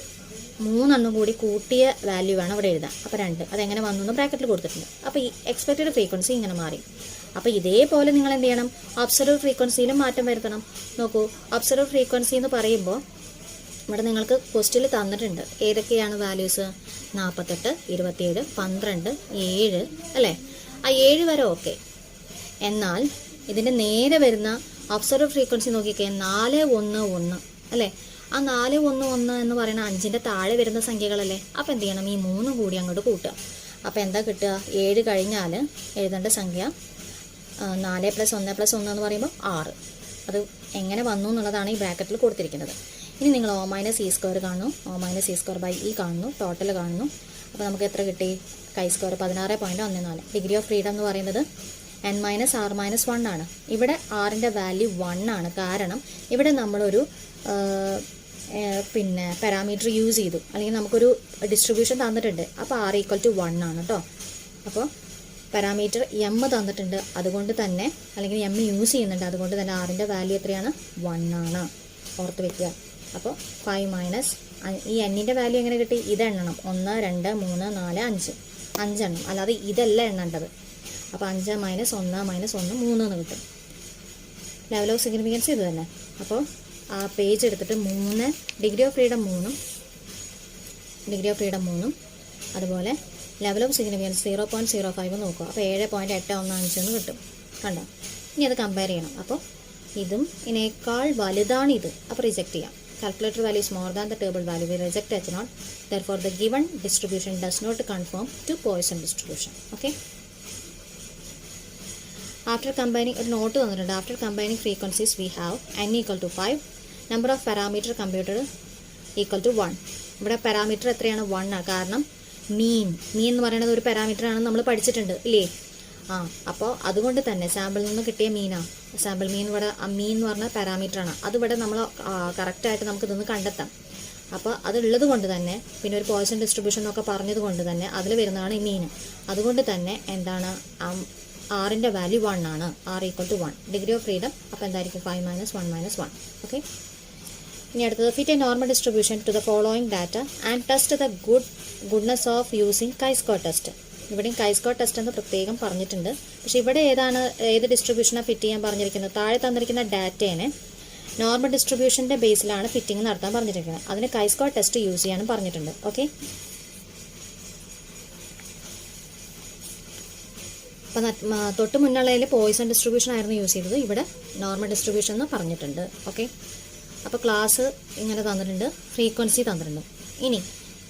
3 കൂടി കൂട്ടിയ വാല്യൂ വേണം ഇവിടെ എഴുതാൻ. അപ്പോൾ 2 അതെങ്ങനെ വന്നു എന്ന് ബ്രാക്കറ്റിൽ കൊടുത്തിട്ടുണ്ട്. അപ്പോൾ ഈ എക്സ്പെക്റ്റഡ് ഫ്രീക്വൻസി ഇങ്ങനെ മാറി. അപ്പോൾ ഇതേപോലെ നിങ്ങൾ എന്ത് ചെയ്യണം? ഒബ്സർവ്ഡ് ഫ്രീക്വൻസിയിലും മാറ്റം വരുത്തണം. നോക്കൂ, ഒബ്സർവ്ഡ് ഫ്രീക്വൻസി എന്ന് പറയുമ്പോൾ ഇവിടെ നിങ്ങൾക്ക് ക്വസ്റ്റ്യനിൽ തന്നിട്ടുണ്ട് ഏതൊക്കെയാണ് വാല്യൂസ്? 48, 27, 12, 7 അല്ലേ. ആ 7 വരെ ഓക്കെ. എന്നാൽ ഇതിൻ്റെ നേരെ വരുന്ന ഒബ്സർവ്ഡ് ഫ്രീക്വൻസി നോക്കിക്കേ, 4, 1, 1 അല്ലേ. ആ 4, 1, 1 എന്ന് പറയുന്ന 5ൻ്റെ താഴെ വരുന്ന സംഖ്യകളല്ലേ. അപ്പോൾ എന്ത് ചെയ്യണം? ഈ 3 കൂടി അങ്ങോട്ട് കൂട്ടുക. അപ്പോൾ എന്താ കിട്ടുക? 7 കഴിഞ്ഞാൽ എഴുതേണ്ട സംഖ്യ 4 + 1 + 1 എന്ന് പറയുമ്പോൾ 6. അത് എങ്ങനെ വന്നു എന്നുള്ളതാണ് ഈ ബ്രാക്കറ്റിൽ കൊടുത്തിരിക്കുന്നത്. ഇനി നിങ്ങൾ O-E² കാണുന്നു, O-E²/E കാണുന്നു, ടോട്ടൽ കാണുന്നു. അപ്പോൾ നമുക്ക് എത്ര കിട്ടി? chi², 16.14. ഡിഗ്രി ഓഫ് ഫ്രീഡം എന്ന് പറയുന്നത് n-r-1 ആണ്. ഇവിടെ r-ൻ്റെ വാല്യൂ 1 ആണ്. കാരണം ഇവിടെ നമ്മളൊരു പിന്നെ പാരാമീറ്റർ യൂസ് ചെയ്തു, അല്ലെങ്കിൽ നമുക്കൊരു ഡിസ്ട്രിബ്യൂഷൻ തന്നിട്ടുണ്ട്. അപ്പോൾ R = 1 ആണ് കേട്ടോ. അപ്പോൾ പാരാമീറ്റർ M തന്നിട്ടുണ്ട്, അതുകൊണ്ട് തന്നെ, അല്ലെങ്കിൽ M യൂസ് ചെയ്യുന്നുണ്ട്, അതുകൊണ്ട് തന്നെ R-ൻ്റെ വാല്യൂ എത്രയാണ്? 1 ആണ്. ഓർത്ത് വെക്കുക. അപ്പോൾ 5 മൈനസ് ഈ N-ൻ്റെ വാല്യൂ എങ്ങനെ കിട്ടി? ഇത് എണ്ണണം. 1 2 3 4 5 5 അല്ലാതെ ഇതല്ല എണ്ണേണ്ടത്. അപ്പോൾ 5 മൈനസ് 1 മൈനസ് 1 3 എന്ന് കിട്ടും. ലെവൽ ഓഫ് സിഗ്നിഫിക്കൻസ് ഇത് തന്നെ. അപ്പോൾ ആ പേജ് എടുത്തിട്ട് 3 ഡിഗ്രി ഓഫ് ഫ്രീഡം 3 അതുപോലെ ലെവൽ ഓഫ് സിഗ്നിഫിക്കൻസ് 0.05 നോക്കുക. അപ്പോൾ 7.815 എന്ന് കിട്ടും. കണ്ടോ? ഇനി അത് കമ്പയർ ചെയ്യണം. അപ്പോൾ ഇതും ഇതിനേക്കാൾ വലുതാണിത്. അപ്പോൾ റിജക്റ്റ് ചെയ്യാം. Calculator value is more than the table value. We reject H0. Therefore, the given distribution does not conform to Poisson distribution. Okay. After combining, a note തന്നിട്ടുണ്ട്. After combining frequencies, we have n = 5. Number of parameter computed = 1. ഇവിടെ parameter എത്രയാണ്? 1 ആണ്. കാരണം മീൻ എന്ന് പറയുന്നത് ഒരു parameter ആണെന്ന് നമ്മൾ പഠിച്ചിട്ടുണ്ട് ഇല്ലേ? അപ്പോൾ അതുകൊണ്ട് തന്നെ സാമ്പിളിൽ നിന്ന് കിട്ടിയ മീനാണ്. സാമ്പിൾ മീൻ ഇവിടെ മീൻ എന്ന് പറഞ്ഞ പാരാമീറ്ററാണ്. അതിവിടെ നമ്മൾ കറക്റ്റായിട്ട് നമുക്കിതൊന്ന് കണ്ടെത്താം. അപ്പോൾ അതുള്ളത് കൊണ്ട് തന്നെ, പിന്നെ ഒരു പോയിസൺ ഡിസ്ട്രിബ്യൂഷൻ എന്നൊക്കെ പറഞ്ഞത് കൊണ്ട് തന്നെ അതിൽ വരുന്നതാണ് ഈ മീൻ. അതുകൊണ്ട് തന്നെ എന്താണ്? R-ൻ്റെ വാല്യൂ 1 ആണ്. R = 1. ഡിഗ്രി ഓഫ് ഫ്രീഡം അപ്പോൾ എന്തായിരിക്കും? 5 മൈനസ് 1 മൈനസ് 1. ഓക്കെ. ഇനി അടുത്തത് fit a normal distribution to the following data and test the goodness of using chi square test. ഇവിടെയും കൈസ്കോർ ടെസ്റ്റ് എന്ന് പ്രത്യേകം പറഞ്ഞിട്ടുണ്ട്. പക്ഷേ ഇവിടെ ഏത് ഡിസ്ട്രിബ്യൂഷനാണ് ഫിറ്റ് ചെയ്യാൻ പറഞ്ഞിരിക്കുന്നത്? താഴെ തന്നിരിക്കുന്ന ഡാറ്റേനെ നോർമൽ ഡിസ്ട്രിബ്യൂഷൻ്റെ ബേസിലാണ് ഫിറ്റിംഗ് നടത്താൻ പറഞ്ഞിരിക്കുന്നത്. അതിന് കൈസ്കോർ ടെസ്റ്റ് യൂസ് ചെയ്യാനും പറഞ്ഞിട്ടുണ്ട്. ഓക്കെ. അപ്പം തൊട്ട് മുന്നുള്ളതിൽ പോയിസൺ ഡിസ്ട്രിബ്യൂഷൻ ആയിരുന്നു യൂസ് ചെയ്തത്. ഇവിടെ നോർമൽ ഡിസ്ട്രിബ്യൂഷൻ എന്ന് പറഞ്ഞിട്ടുണ്ട്. ഓക്കെ. അപ്പോൾ ക്ലാസ് ഇങ്ങനെ തന്നിട്ടുണ്ട്, ഫ്രീക്വൻസി തന്നിട്ടുണ്ട്. ഇനി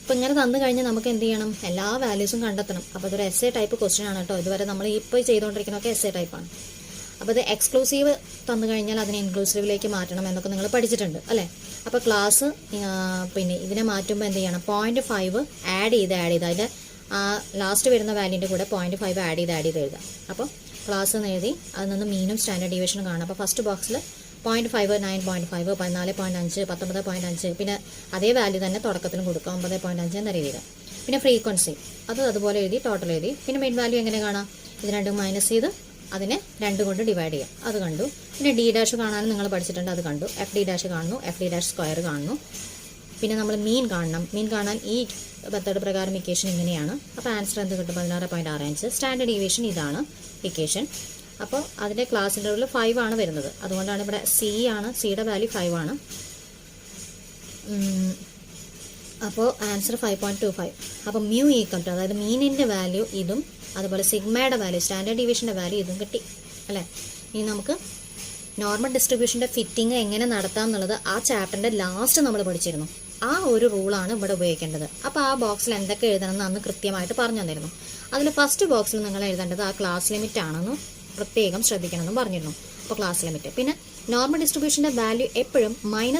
ഇപ്പോൾ ഇങ്ങനെ തന്നു കഴിഞ്ഞാൽ നമുക്ക് എന്ത് ചെയ്യണം? എല്ലാ വാല്യൂസും കണ്ടെത്തണം. അപ്പോൾ ഇതൊരു എസ് എ ടൈപ്പ് ക്വസ്റ്റ്യൻ ആണ് കേട്ടോ. ഇതുവരെ നമ്മൾ ഇപ്പോൾ ചെയ്തുകൊണ്ടിരിക്കുന്നതൊക്കെ എസ് എ ടൈപ്പാണ്. അപ്പോൾ ഇത് എക്സ്ക്ലൂസീവ് തന്നു കഴിഞ്ഞാൽ അതിനെ ഇൻക്ലൂസീവിലേക്ക് മാറ്റണം എന്നൊക്കെ നിങ്ങൾ പഠിച്ചിട്ടുണ്ട് അല്ലേ? അപ്പോൾ ക്ലാസ് പിന്നെ ഇതിനെ മാറ്റുമ്പോൾ എന്ത് ചെയ്യണം? 0.5 ആഡ് ചെയ്ത് അതിൻ്റെ ലാസ്റ്റ് വരുന്ന വാല്യൂൻ്റെ കൂടെ 0.5 ആഡ് ചെയ്ത് എഴുതാം. അപ്പോൾ ക്ലാസ് എന്ന് എഴുതി അതിൽ നിന്ന് മീനും സ്റ്റാൻഡേർഡ് ഡീവിയേഷനും കാണാം. അപ്പോൾ ഫസ്റ്റ് ബോക്സിൽ 0.5 9.5 14.5 19.5 പിന്നെ അതേ വാല്യൂ തന്നെ തുടക്കത്തിലും കൊടുക്കുക 9.5 എന്ന രീതിയിൽ. പിന്നെ ഫ്രീക്വൻസി അതുപോലെ എഴുതി ടോട്ടൽ എഴുതി. പിന്നെ മെയിൻ വാല്യൂ എങ്ങനെ കാണാം? ഇത് രണ്ടും മൈനസ് ചെയ്ത് അതിനെ 2 കൊണ്ട് ഡിവൈഡ് ചെയ്യാം. അത് കണ്ടു. പിന്നെ D' കാണാനും നിങ്ങൾ പഠിച്ചിട്ടുണ്ട്, അത് കണ്ടു. FD' കാണുന്നു, FD' കാണുന്നു. പിന്നെ നമ്മൾ മീൻ കാണണം. മീൻ കാണാൻ ഈ മെത്തേഡ് പ്രകാരം ഇക്വേഷൻ ഇങ്ങനെയാണ്. അപ്പോൾ ആൻസർ എന്ത് കിട്ടും? 16.65. സ്റ്റാൻഡേർഡ് ഡീവിയേഷൻ ഇതാണ് ഇക്വേഷൻ. അപ്പോൾ അതിൻ്റെ ക്ലാസ് ഇൻ്റർവെൽ 5 ആണ് വരുന്നത്. അതുകൊണ്ടാണ് ഇവിടെ സിയുടെ വാല്യൂ 5 ആണ്. അപ്പോൾ ആൻസർ 5.25. അപ്പോൾ മ്യൂ = അതായത് മീനിൻ്റെ വാല്യൂ ഇതും അതുപോലെ സിഗ്മയുടെ വാല്യൂ സ്റ്റാൻഡേർഡ് ഡീവിയേഷൻ്റെ വാല്യൂ ഇതും കിട്ടി അല്ലേ? ഇനി നമുക്ക് നോർമൽ ഡിസ്ട്രിബ്യൂഷൻ്റെ ഫിറ്റിംഗ് എങ്ങനെ നടത്താം എന്നുള്ളത് ആ ചാപ്റ്ററിൻ്റെ ലാസ്റ്റ് നമ്മൾ പഠിച്ചിരുന്നു. ആ ഒരു റൂളാണ് ഇവിടെ ഉപയോഗിക്കേണ്ടത്. അപ്പോൾ ആ ബോക്സിൽ എന്തൊക്കെ എഴുതണമെന്ന് അന്ന് കൃത്യമായിട്ട് പറഞ്ഞു തന്നിരുന്നു. അതിൽ ഫസ്റ്റ് ബോക്സിൽ നിങ്ങൾ എഴുതേണ്ടത് ആ ക്ലാസ് ലിമിറ്റ് ആണെന്ന് പ്രത്യേകം ശ്രദ്ധിക്കണമെന്ന് പറഞ്ഞിരുന്നു. അപ്പോൾ ക്ലാസ് ലിമിറ്റ്. പിന്നെ നോർമൽ ഡിസ്ട്രിബ്യൂഷൻ്റെ വാല്യൂ എപ്പോഴും -∞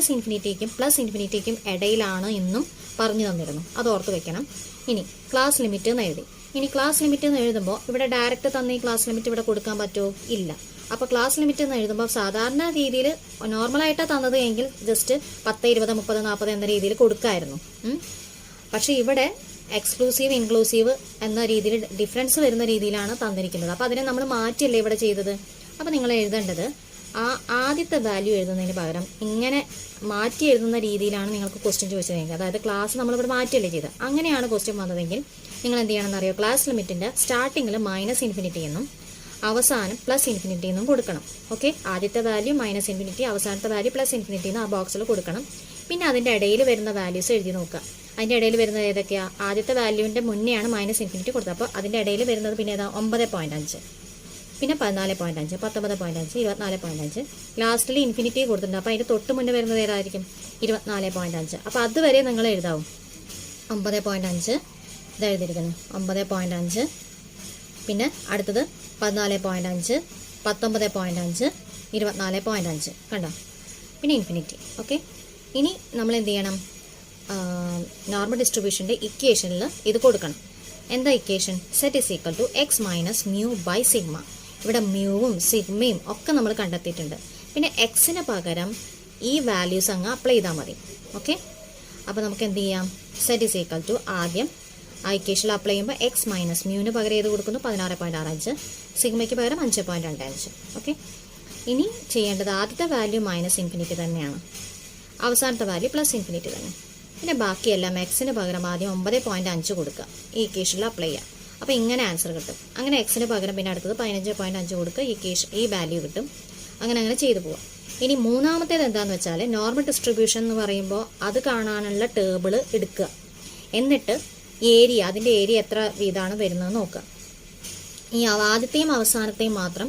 +∞ ഇടയിലാണ് എന്നും പറഞ്ഞു തന്നിരുന്നു. അത് ഓർത്ത് വെക്കണം. ഇനി ക്ലാസ് ലിമിറ്റ് എന്ന് എഴുതി. ഇനി ക്ലാസ് ലിമിറ്റ് എന്ന് എഴുതുമ്പോൾ ഇവിടെ ഡയറക്റ്റ് തന്നെ ഈ ക്ലാസ് ലിമിറ്റ് ഇവിടെ കൊടുക്കാൻ പറ്റുമോ? ഇല്ല. അപ്പോൾ ക്ലാസ് ലിമിറ്റ് എന്ന് എഴുതുമ്പോൾ സാധാരണ രീതിയിൽ നോർമലായിട്ടാണ് തന്നത് എങ്കിൽ ജസ്റ്റ് 10 20 30 40 എന്ന രീതിയിൽ കൊടുക്കായിരുന്നു. പക്ഷേ ഇവിടെ എക്സ്ക്ലൂസീവ് ഇൻക്ലൂസീവ് എന്ന രീതിയിൽ ഡിഫറൻസ് വരുന്ന രീതിയിലാണ് തന്നിരിക്കുന്നത്. അപ്പോൾ അതിനെ നമ്മൾ മാറ്റിയല്ലേ ഇവിടെ ചെയ്തത്. അപ്പോൾ നിങ്ങൾ എഴുതേണ്ടത് ആദ്യത്തെ വാല്യൂ എഴുതുന്നതിന് പകരം ഇങ്ങനെ മാറ്റി എഴുതുന്ന രീതിയിലാണ് നിങ്ങൾക്ക് ക്വസ്റ്റ്യൻ ചോദിച്ചതെങ്കിൽ, അതായത് ക്ലാസ് നമ്മളിവിടെ മാറ്റിയല്ലേ ചെയ്തത്, അങ്ങനെയാണ് ക്വസ്റ്റ്യൻ വന്നതെങ്കിൽ നിങ്ങൾ എന്ത് ചെയ്യണമെന്ന് അറിയോ? ക്ലാസ് ലിമിറ്റിൻ്റെ സ്റ്റാർട്ടിങ്ങിൽ -∞ എന്നും അവസാനം +∞ എന്നും കൊടുക്കണം. ഓക്കെ. ആദ്യത്തെ വാല്യൂ -∞, അവസാനത്തെ വാല്യൂ +∞ എന്ന് ആ ബോക്സിൽ കൊടുക്കണം. പിന്നെ അതിൻ്റെ ഇടയിൽ വരുന്ന വാല്യൂസ് എഴുതി നോക്കുക. അതിൻ്റെ ഇടയിൽ വരുന്നത് ഏതൊക്കെയാണ്? ആദ്യത്തെ വാല്യൂവിൻ്റെ മുന്നെയാണ് -∞ കൊടുത്തത്. അപ്പോൾ അതിൻ്റെ ഇടയിൽ വരുന്നത് പിന്നെ ഏതാ? 9.5, പിന്നെ 14.5, 19.5, 24.5. ലാസ്റ്റിൽ ഇൻഫിനിറ്റി കൊടുത്തിട്ടുണ്ട്. അപ്പോൾ അതിൻ്റെ തൊട്ട് മുന്നേ വരുന്നത് ഏതായിരിക്കും? 24.5. അപ്പോൾ അതുവരെ നിങ്ങൾ എഴുതാവും. 9.5 ഇത് എഴുതിയിരിക്കുന്നു. 9.5 പിന്നെ അടുത്തത് 14.5, 19.5, 24.5 കണ്ടോ? പിന്നെ ഇൻഫിനിറ്റി. ഓക്കെ. ഇനി നമ്മൾ എന്ത് ചെയ്യണം? നോർമൽ ഡിസ്ട്രിബ്യൂഷൻ്റെ ഇക്വേഷനിൽ ഇത് കൊടുക്കണം. എന്താ equation? Z is equal to x minus mu by sigma. ഇവിടെ മ്യൂവും സിഗ്മയും ഒക്കെ നമ്മൾ കണ്ടെത്തിയിട്ടുണ്ട്. പിന്നെ എക്സിന് പകരം ഈ വാല്യൂസ് അങ്ങ് അപ്ലൈ ചെയ്താൽ മതി. ഓക്കെ, അപ്പോൾ നമുക്ക് എന്ത് ചെയ്യാം? സെറ്റ് ഈസ് ഈക്വൽ ടു ആദ്യം ആ ഇക്വേഷനിൽ അപ്ലൈ ചെയ്യുമ്പോൾ എക്സ് മൈനസ് മ്യൂവിന് പകരം ഏത് കൊടുക്കുന്നു? 16.65, സിഗ്മയ്ക്ക് പകരം 5.25. ഓക്കെ, ഇനി ചെയ്യേണ്ടത് ആദ്യത്തെ വാല്യൂ മൈനസ് ഇൻഫിനിറ്റി തന്നെയാണ്, അവസാനത്തെ വാല്യൂ പ്ലസ് ഇൻഫിനിറ്റി തന്നെ. പിന്നെ ബാക്കിയെല്ലാം എക്സിന് പകരം ആദ്യം 9.5 കൊടുക്കുക, ഈ ഇക്വേഷനിൽ അപ്ലൈ ചെയ്യാം. അപ്പോൾ ഇങ്ങനെ ആൻസർ കിട്ടും. അങ്ങനെ എക്സിന് പകരം പിന്നെ അടുത്തത് 15.5 കൊടുക്കുക, ഈ വാല്യൂ കിട്ടും. അങ്ങനെ ചെയ്തു പോവാം. ഇനി മൂന്നാമത്തേത് എന്താണെന്ന് വെച്ചാൽ നോർമൽ ഡിസ്ട്രിബ്യൂഷൻ എന്ന് പറയുമ്പോൾ അത് കാണാനുള്ള ടേബിൾ എടുക്കുക, എന്നിട്ട് ഏരിയ, അതിൻ്റെ ഏരിയ എത്ര വീതമാണ് വരുന്നത് നോക്കുക. ഈ ആദ്യത്തെയും അവസാനത്തെയും മാത്രം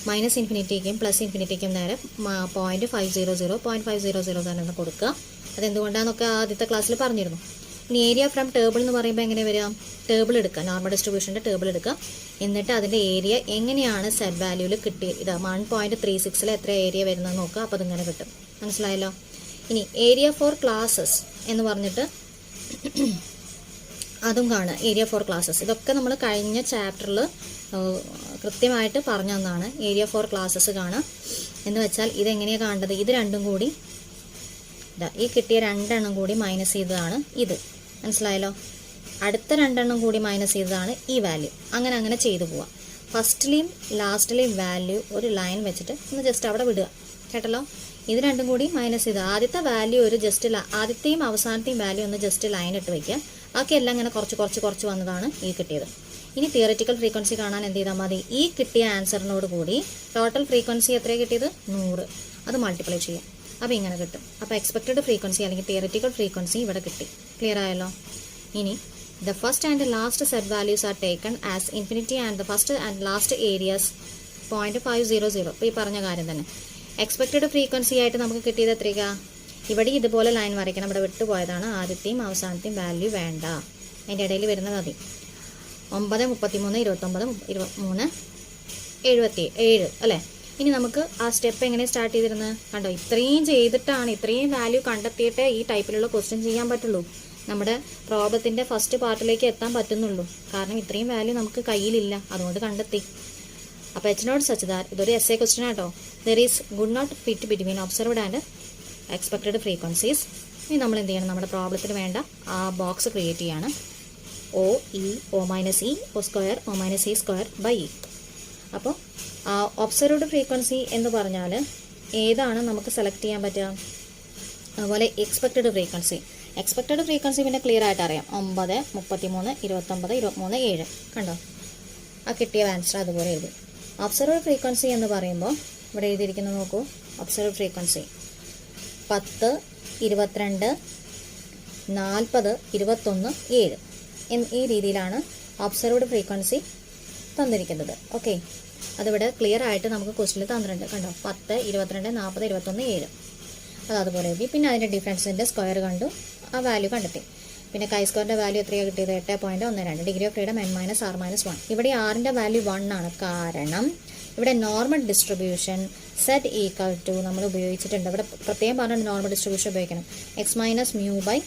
മൈനസ് ഇൻഫിനിറ്റിക്കും പ്ലസ് ഇൻഫിനിറ്റിക്കും നേരെ 0.500 തന്നെ കൊടുക്കുക. അതെന്തുകൊണ്ടാണെന്നൊക്കെ ആദ്യത്തെ ക്ലാസ്സിൽ പറഞ്ഞിരുന്നു. ഇനി ഏരിയ ഫ്രം ടേബിൾ എന്ന് പറയുമ്പോൾ എങ്ങനെ വരാം? ടേബിൾ എടുക്കുക, നോർമൽ ഡിസ്ട്രിബ്യൂഷൻ്റെ ടേബിൾ എടുക്കുക, എന്നിട്ട് അതിൻ്റെ ഏരിയ എങ്ങനെയാണ് സെറ്റ് വാല്യൂവിൽ കിട്ടിയത്, ഇത് 1.36 എത്ര ഏരിയ വരുന്നത് നോക്കുക. അപ്പോൾ അതിങ്ങനെ കിട്ടും. മനസ്സിലായല്ലോ? ഇനി ഏരിയ ഫോർ ക്ലാസ്സസ് എന്ന് പറഞ്ഞിട്ട് അതും കാണുക, ഏരിയ ഫോർ ക്ലാസ്സസ്. ഇതൊക്കെ നമ്മൾ കഴിഞ്ഞ ചാപ്റ്ററിൽ കൃത്യമായിട്ട് പറഞ്ഞു തന്നതാണ്. ഏരിയ ഫോർ ക്ലാസ്സസ് കാണുക എന്ന് വെച്ചാൽ ഇതെങ്ങനെയാണ് കാണേണ്ടത്? ഇത് രണ്ടും കൂടി ഈ കിട്ടിയ 2 എണ്ണം കൂടി മൈനസ് ചെയ്തതാണ് ഇത്. മനസ്സിലായല്ലോ? അടുത്ത 2 എണ്ണം കൂടി മൈനസ് ചെയ്തതാണ് ഈ വാല്യൂ. അങ്ങനെ ചെയ്തു പോവാം. ഫസ്റ്റിലെയും ലാസ്റ്റിലെയും വാല്യൂ ഒരു ലൈൻ വെച്ചിട്ട് ഒന്ന് ജസ്റ്റ് അവിടെ വിടുക. കേട്ടല്ലോ? ഇത് രണ്ടും കൂടി മൈനസ് ചെയ്ത് ആദ്യത്തെ വാല്യൂ ഒരു ജസ്റ്റ് ആദ്യത്തെയും അവസാനത്തെയും വാല്യൂ ഒന്ന് ജസ്റ്റ് ലൈൻ ഇട്ട് വയ്ക്കുക. ബാക്കിയെല്ലാം ഇങ്ങനെ കുറച്ച് വന്നതാണ് ഈ കിട്ടിയത്. ഇനി തിയററ്റിക്കൽ ഫ്രീക്വൻസി കാണാൻ എന്ത് ചെയ്താൽ മതി? ഈ കിട്ടിയ ആൻസറിനോട് കൂടി ടോട്ടൽ ഫ്രീക്വൻസി എത്രയാണ് കിട്ടിയത്? 100. അത് മൾട്ടിപ്ലൈ ചെയ്യാം. അപ്പോൾ ഇങ്ങനെ കിട്ടും. അപ്പോൾ എക്സ്പെക്റ്റഡ് ഫ്രീക്വൻസി അല്ലെങ്കിൽ തിയററ്റിക്കൽ ഫ്രീക്വൻസി ഇവിടെ കിട്ടി. ക്ലിയർ ആയല്ലോ? ഇനി the first and last set values are taken as infinity and the first and last areas 0.500. ഇപ്പോൾ ഈ പറഞ്ഞ കാര്യം തന്നെ. എക്സ്പെക്റ്റഡ് ഫ്രീക്വൻസി ആയിട്ട് നമുക്ക് കിട്ടിയത് എത്രയ്ക്കാ? ഇവിടെ ഇതുപോലെ ലൈൻ വരയ്ക്കണം. ഇവിടെ വിട്ടുപോയതാണ്. ആദ്യത്തെയും അവസാനത്തെയും വാല്യൂ വേണ്ട, അതിൻ്റെ ഇടയിൽ വരുന്നത് മതി. 9, 33, 29, 23, 77 അല്ലേ? ഇനി നമുക്ക് ആ സ്റ്റെപ്പ് എങ്ങനെ സ്റ്റാർട്ട് ചെയ്തിരുന്നത്? കണ്ടോ, ഇത്രയും ചെയ്തിട്ടാണ്, ഇത്രയും വാല്യൂ കണ്ടെത്തിയിട്ടേ ഈ ടൈപ്പിലുള്ള ക്വസ്റ്റ്യൻ ചെയ്യാൻ പറ്റുള്ളൂ. നമ്മുടെ പ്രോബ്ലത്തിൻ്റെ ഫസ്റ്റ് പാർട്ടിലേക്ക് എത്താൻ പറ്റുന്നുള്ളൂ. കാരണം ഇത്രയും വാല്യൂ നമുക്ക് കയ്യിലില്ല, അതുകൊണ്ട് കണ്ടെത്തി. അപ്പോൾ എച്ച് നോട്ട് സച്ച് ദാറ്റ്, ഇതൊരു എസ് എ ക്വസ്റ്റ്യൻ ആട്ടോ. There is good not fit between observed and expected frequencies. ഇനി നമ്മൾ എന്ത് ചെയ്യണം? നമ്മുടെ പ്രോബ്ലത്തിന് വേണ്ട ആ ബോക്സ് ക്രിയേറ്റ് ചെയ്യാണ്. O minus E O square O minus E square by E. അപ്പോൾ ഒബ്സർവ്ഡ് ഫ്രീക്വൻസി എന്ന് പറഞ്ഞാൽ ഏതാണ് നമുക്ക് സെലക്ട് ചെയ്യാൻ പറ്റുക? അതുപോലെ എക്സ്പെക്റ്റഡ് ഫ്രീക്വൻസി പിന്നെ ക്ലിയർ ആയിട്ട് അറിയാം. 9, 33, 29, 23, 7. കണ്ടോ? ആ കിട്ടിയ ആൻസർ അതുപോലെ എഴുതി. ഒബ്സർവ്ഡ് ഫ്രീക്വൻസി എന്ന് പറയുമ്പോൾ ഇവിടെ എഴുതിയിരിക്കുന്നത് നോക്കൂ. ഒബ്സർവ്ഡ് ഫ്രീക്വൻസി 10, 22, 40, 21, 7 ഈ രീതിയിലാണ് ഒബ്സർവ്ഡ് ഫ്രീക്വൻസി തന്നിരിക്കുന്നത്. ഓക്കെ, അതിവിടെ ക്ലിയർ ആയിട്ട് നമുക്ക് ക്വസ്റ്റ്യനിൽ തന്നിട്ടുണ്ട്. കണ്ടോ? 10, 22, 40, 21, 7. അതുപോലെ എഴുതി. പിന്നെ അതിൻ്റെ ഡിഫറൻസിൻ്റെ സ്ക്വയർ കണ്ടു, ആ വാല്യൂ കണ്ടെത്തി. പിന്നെ കൈ സ്ക്വയറിൻ്റെ വാല്യൂ എത്രയാണ് കിട്ടിയത്? 8.12. Degree of freedom n-r-1. ഇവിടെ ആറിൻ്റെ വാല്യൂ 1 ആണ്. കാരണം ഇവിടെ normal distribution Z equal to നമ്മൾ ഉപയോഗിച്ചിട്ടുണ്ട്. ഇവിടെ പ്രത്യേകം പറഞ്ഞിട്ട് നോർമൽ ഡിസ്ട്രിബ്യൂഷൻ ഉപയോഗിക്കണം. X minus mu by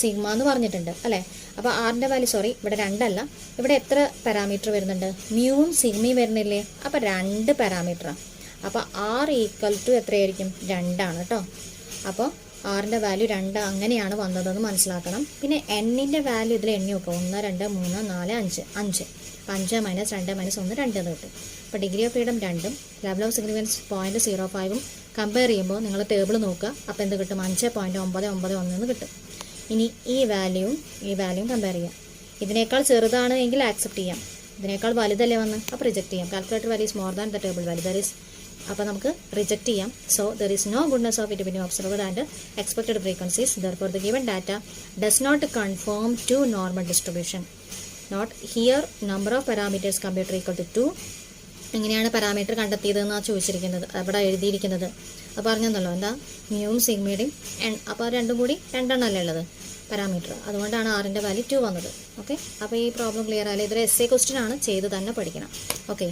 sigma എന്ന് പറഞ്ഞിട്ടുണ്ട് അല്ലേ? അപ്പോൾ ആറിൻ്റെ വാല്യൂ ഇവിടെ 2 അല്ല, ഇവിടെ എത്ര പാരാമീറ്റർ വരുന്നുണ്ട്? മ്യൂവും സിഗ്മയും വരുന്നില്ലേ? അപ്പോൾ 2 പാരാമീറ്ററാണ്. അപ്പോൾ r ഈക്വൽ ടു എത്രയായിരിക്കും? 2 ആണ് കേട്ടോ. അപ്പോൾ ആറിൻ്റെ വാല്യൂ 2 അങ്ങനെയാണ് വന്നതെന്ന് മനസ്സിലാക്കണം. പിന്നെ എന്നിൻ്റെ വാല്യൂ ഇതിൽ എണ്ണി നോക്കുക. 1, 2, 3, 4, 5. 5 മൈനസ് 2 മൈനസ് 1 2 എന്ന് കിട്ടും. അപ്പോൾ ഡിഗ്രി ഓഫ് ഫ്രീഡം 2ഉം ലെവൽ ഓഫ് സിഗ്നിഫിക്കൻസ് 0.05ഉം കമ്പയർ ചെയ്യുമ്പോൾ നിങ്ങൾ ടേബിൾ നോക്കുക. അപ്പോൾ എന്ത് കിട്ടും? 5.991 എന്ന് കിട്ടും. ഇനി ഈ വാല്യൂവും കമ്പയർ ചെയ്യാം. ഇതിനേക്കാൾ ചെറുതാണ് എങ്കിൽ ആക്സെപ്റ്റ് ചെയ്യാം, ഇതിനേക്കാൾ വലുതല്ലേ വന്ന്, അപ്പോൾ റിജക്റ്റ് ചെയ്യാം. Calculator value is more than the table value, there is, അപ്പോൾ നമുക്ക് റിജക്റ്റ് ചെയ്യാം. So there is no goodness of it between observed and expected frequencies. Therefore the given data does not confirm to normal distribution. Note here number of parameters computer equal to 2. എങ്ങനെയാണ് parameter കണ്ടെത്തിയതെന്നാണ് ചോദിച്ചിരിക്കുന്നത്, അവിടെ എഴുതിയിരിക്കുന്നത്. അപ്പോൾ പറഞ്ഞല്ലോ എന്താ, മ്യൂവും സിഗ്മയുടെയും അപ്പോൾ രണ്ടും കൂടി 2 എണ്ണമല്ലേ ഉള്ളത് പാരാമീറ്റർ, അതുകൊണ്ടാണ് ആറിൻ്റെ വാല്യൂ 2 വന്നത്. ഓക്കെ, അപ്പോൾ ഈ പ്രോബ്ലം ക്ലിയർ ആയാലും ഇതൊരു എസ് എ ക്വസ്റ്റ്യൻ ആണ്, ചെയ്ത് തന്നെ പഠിക്കണം. ഓക്കെ.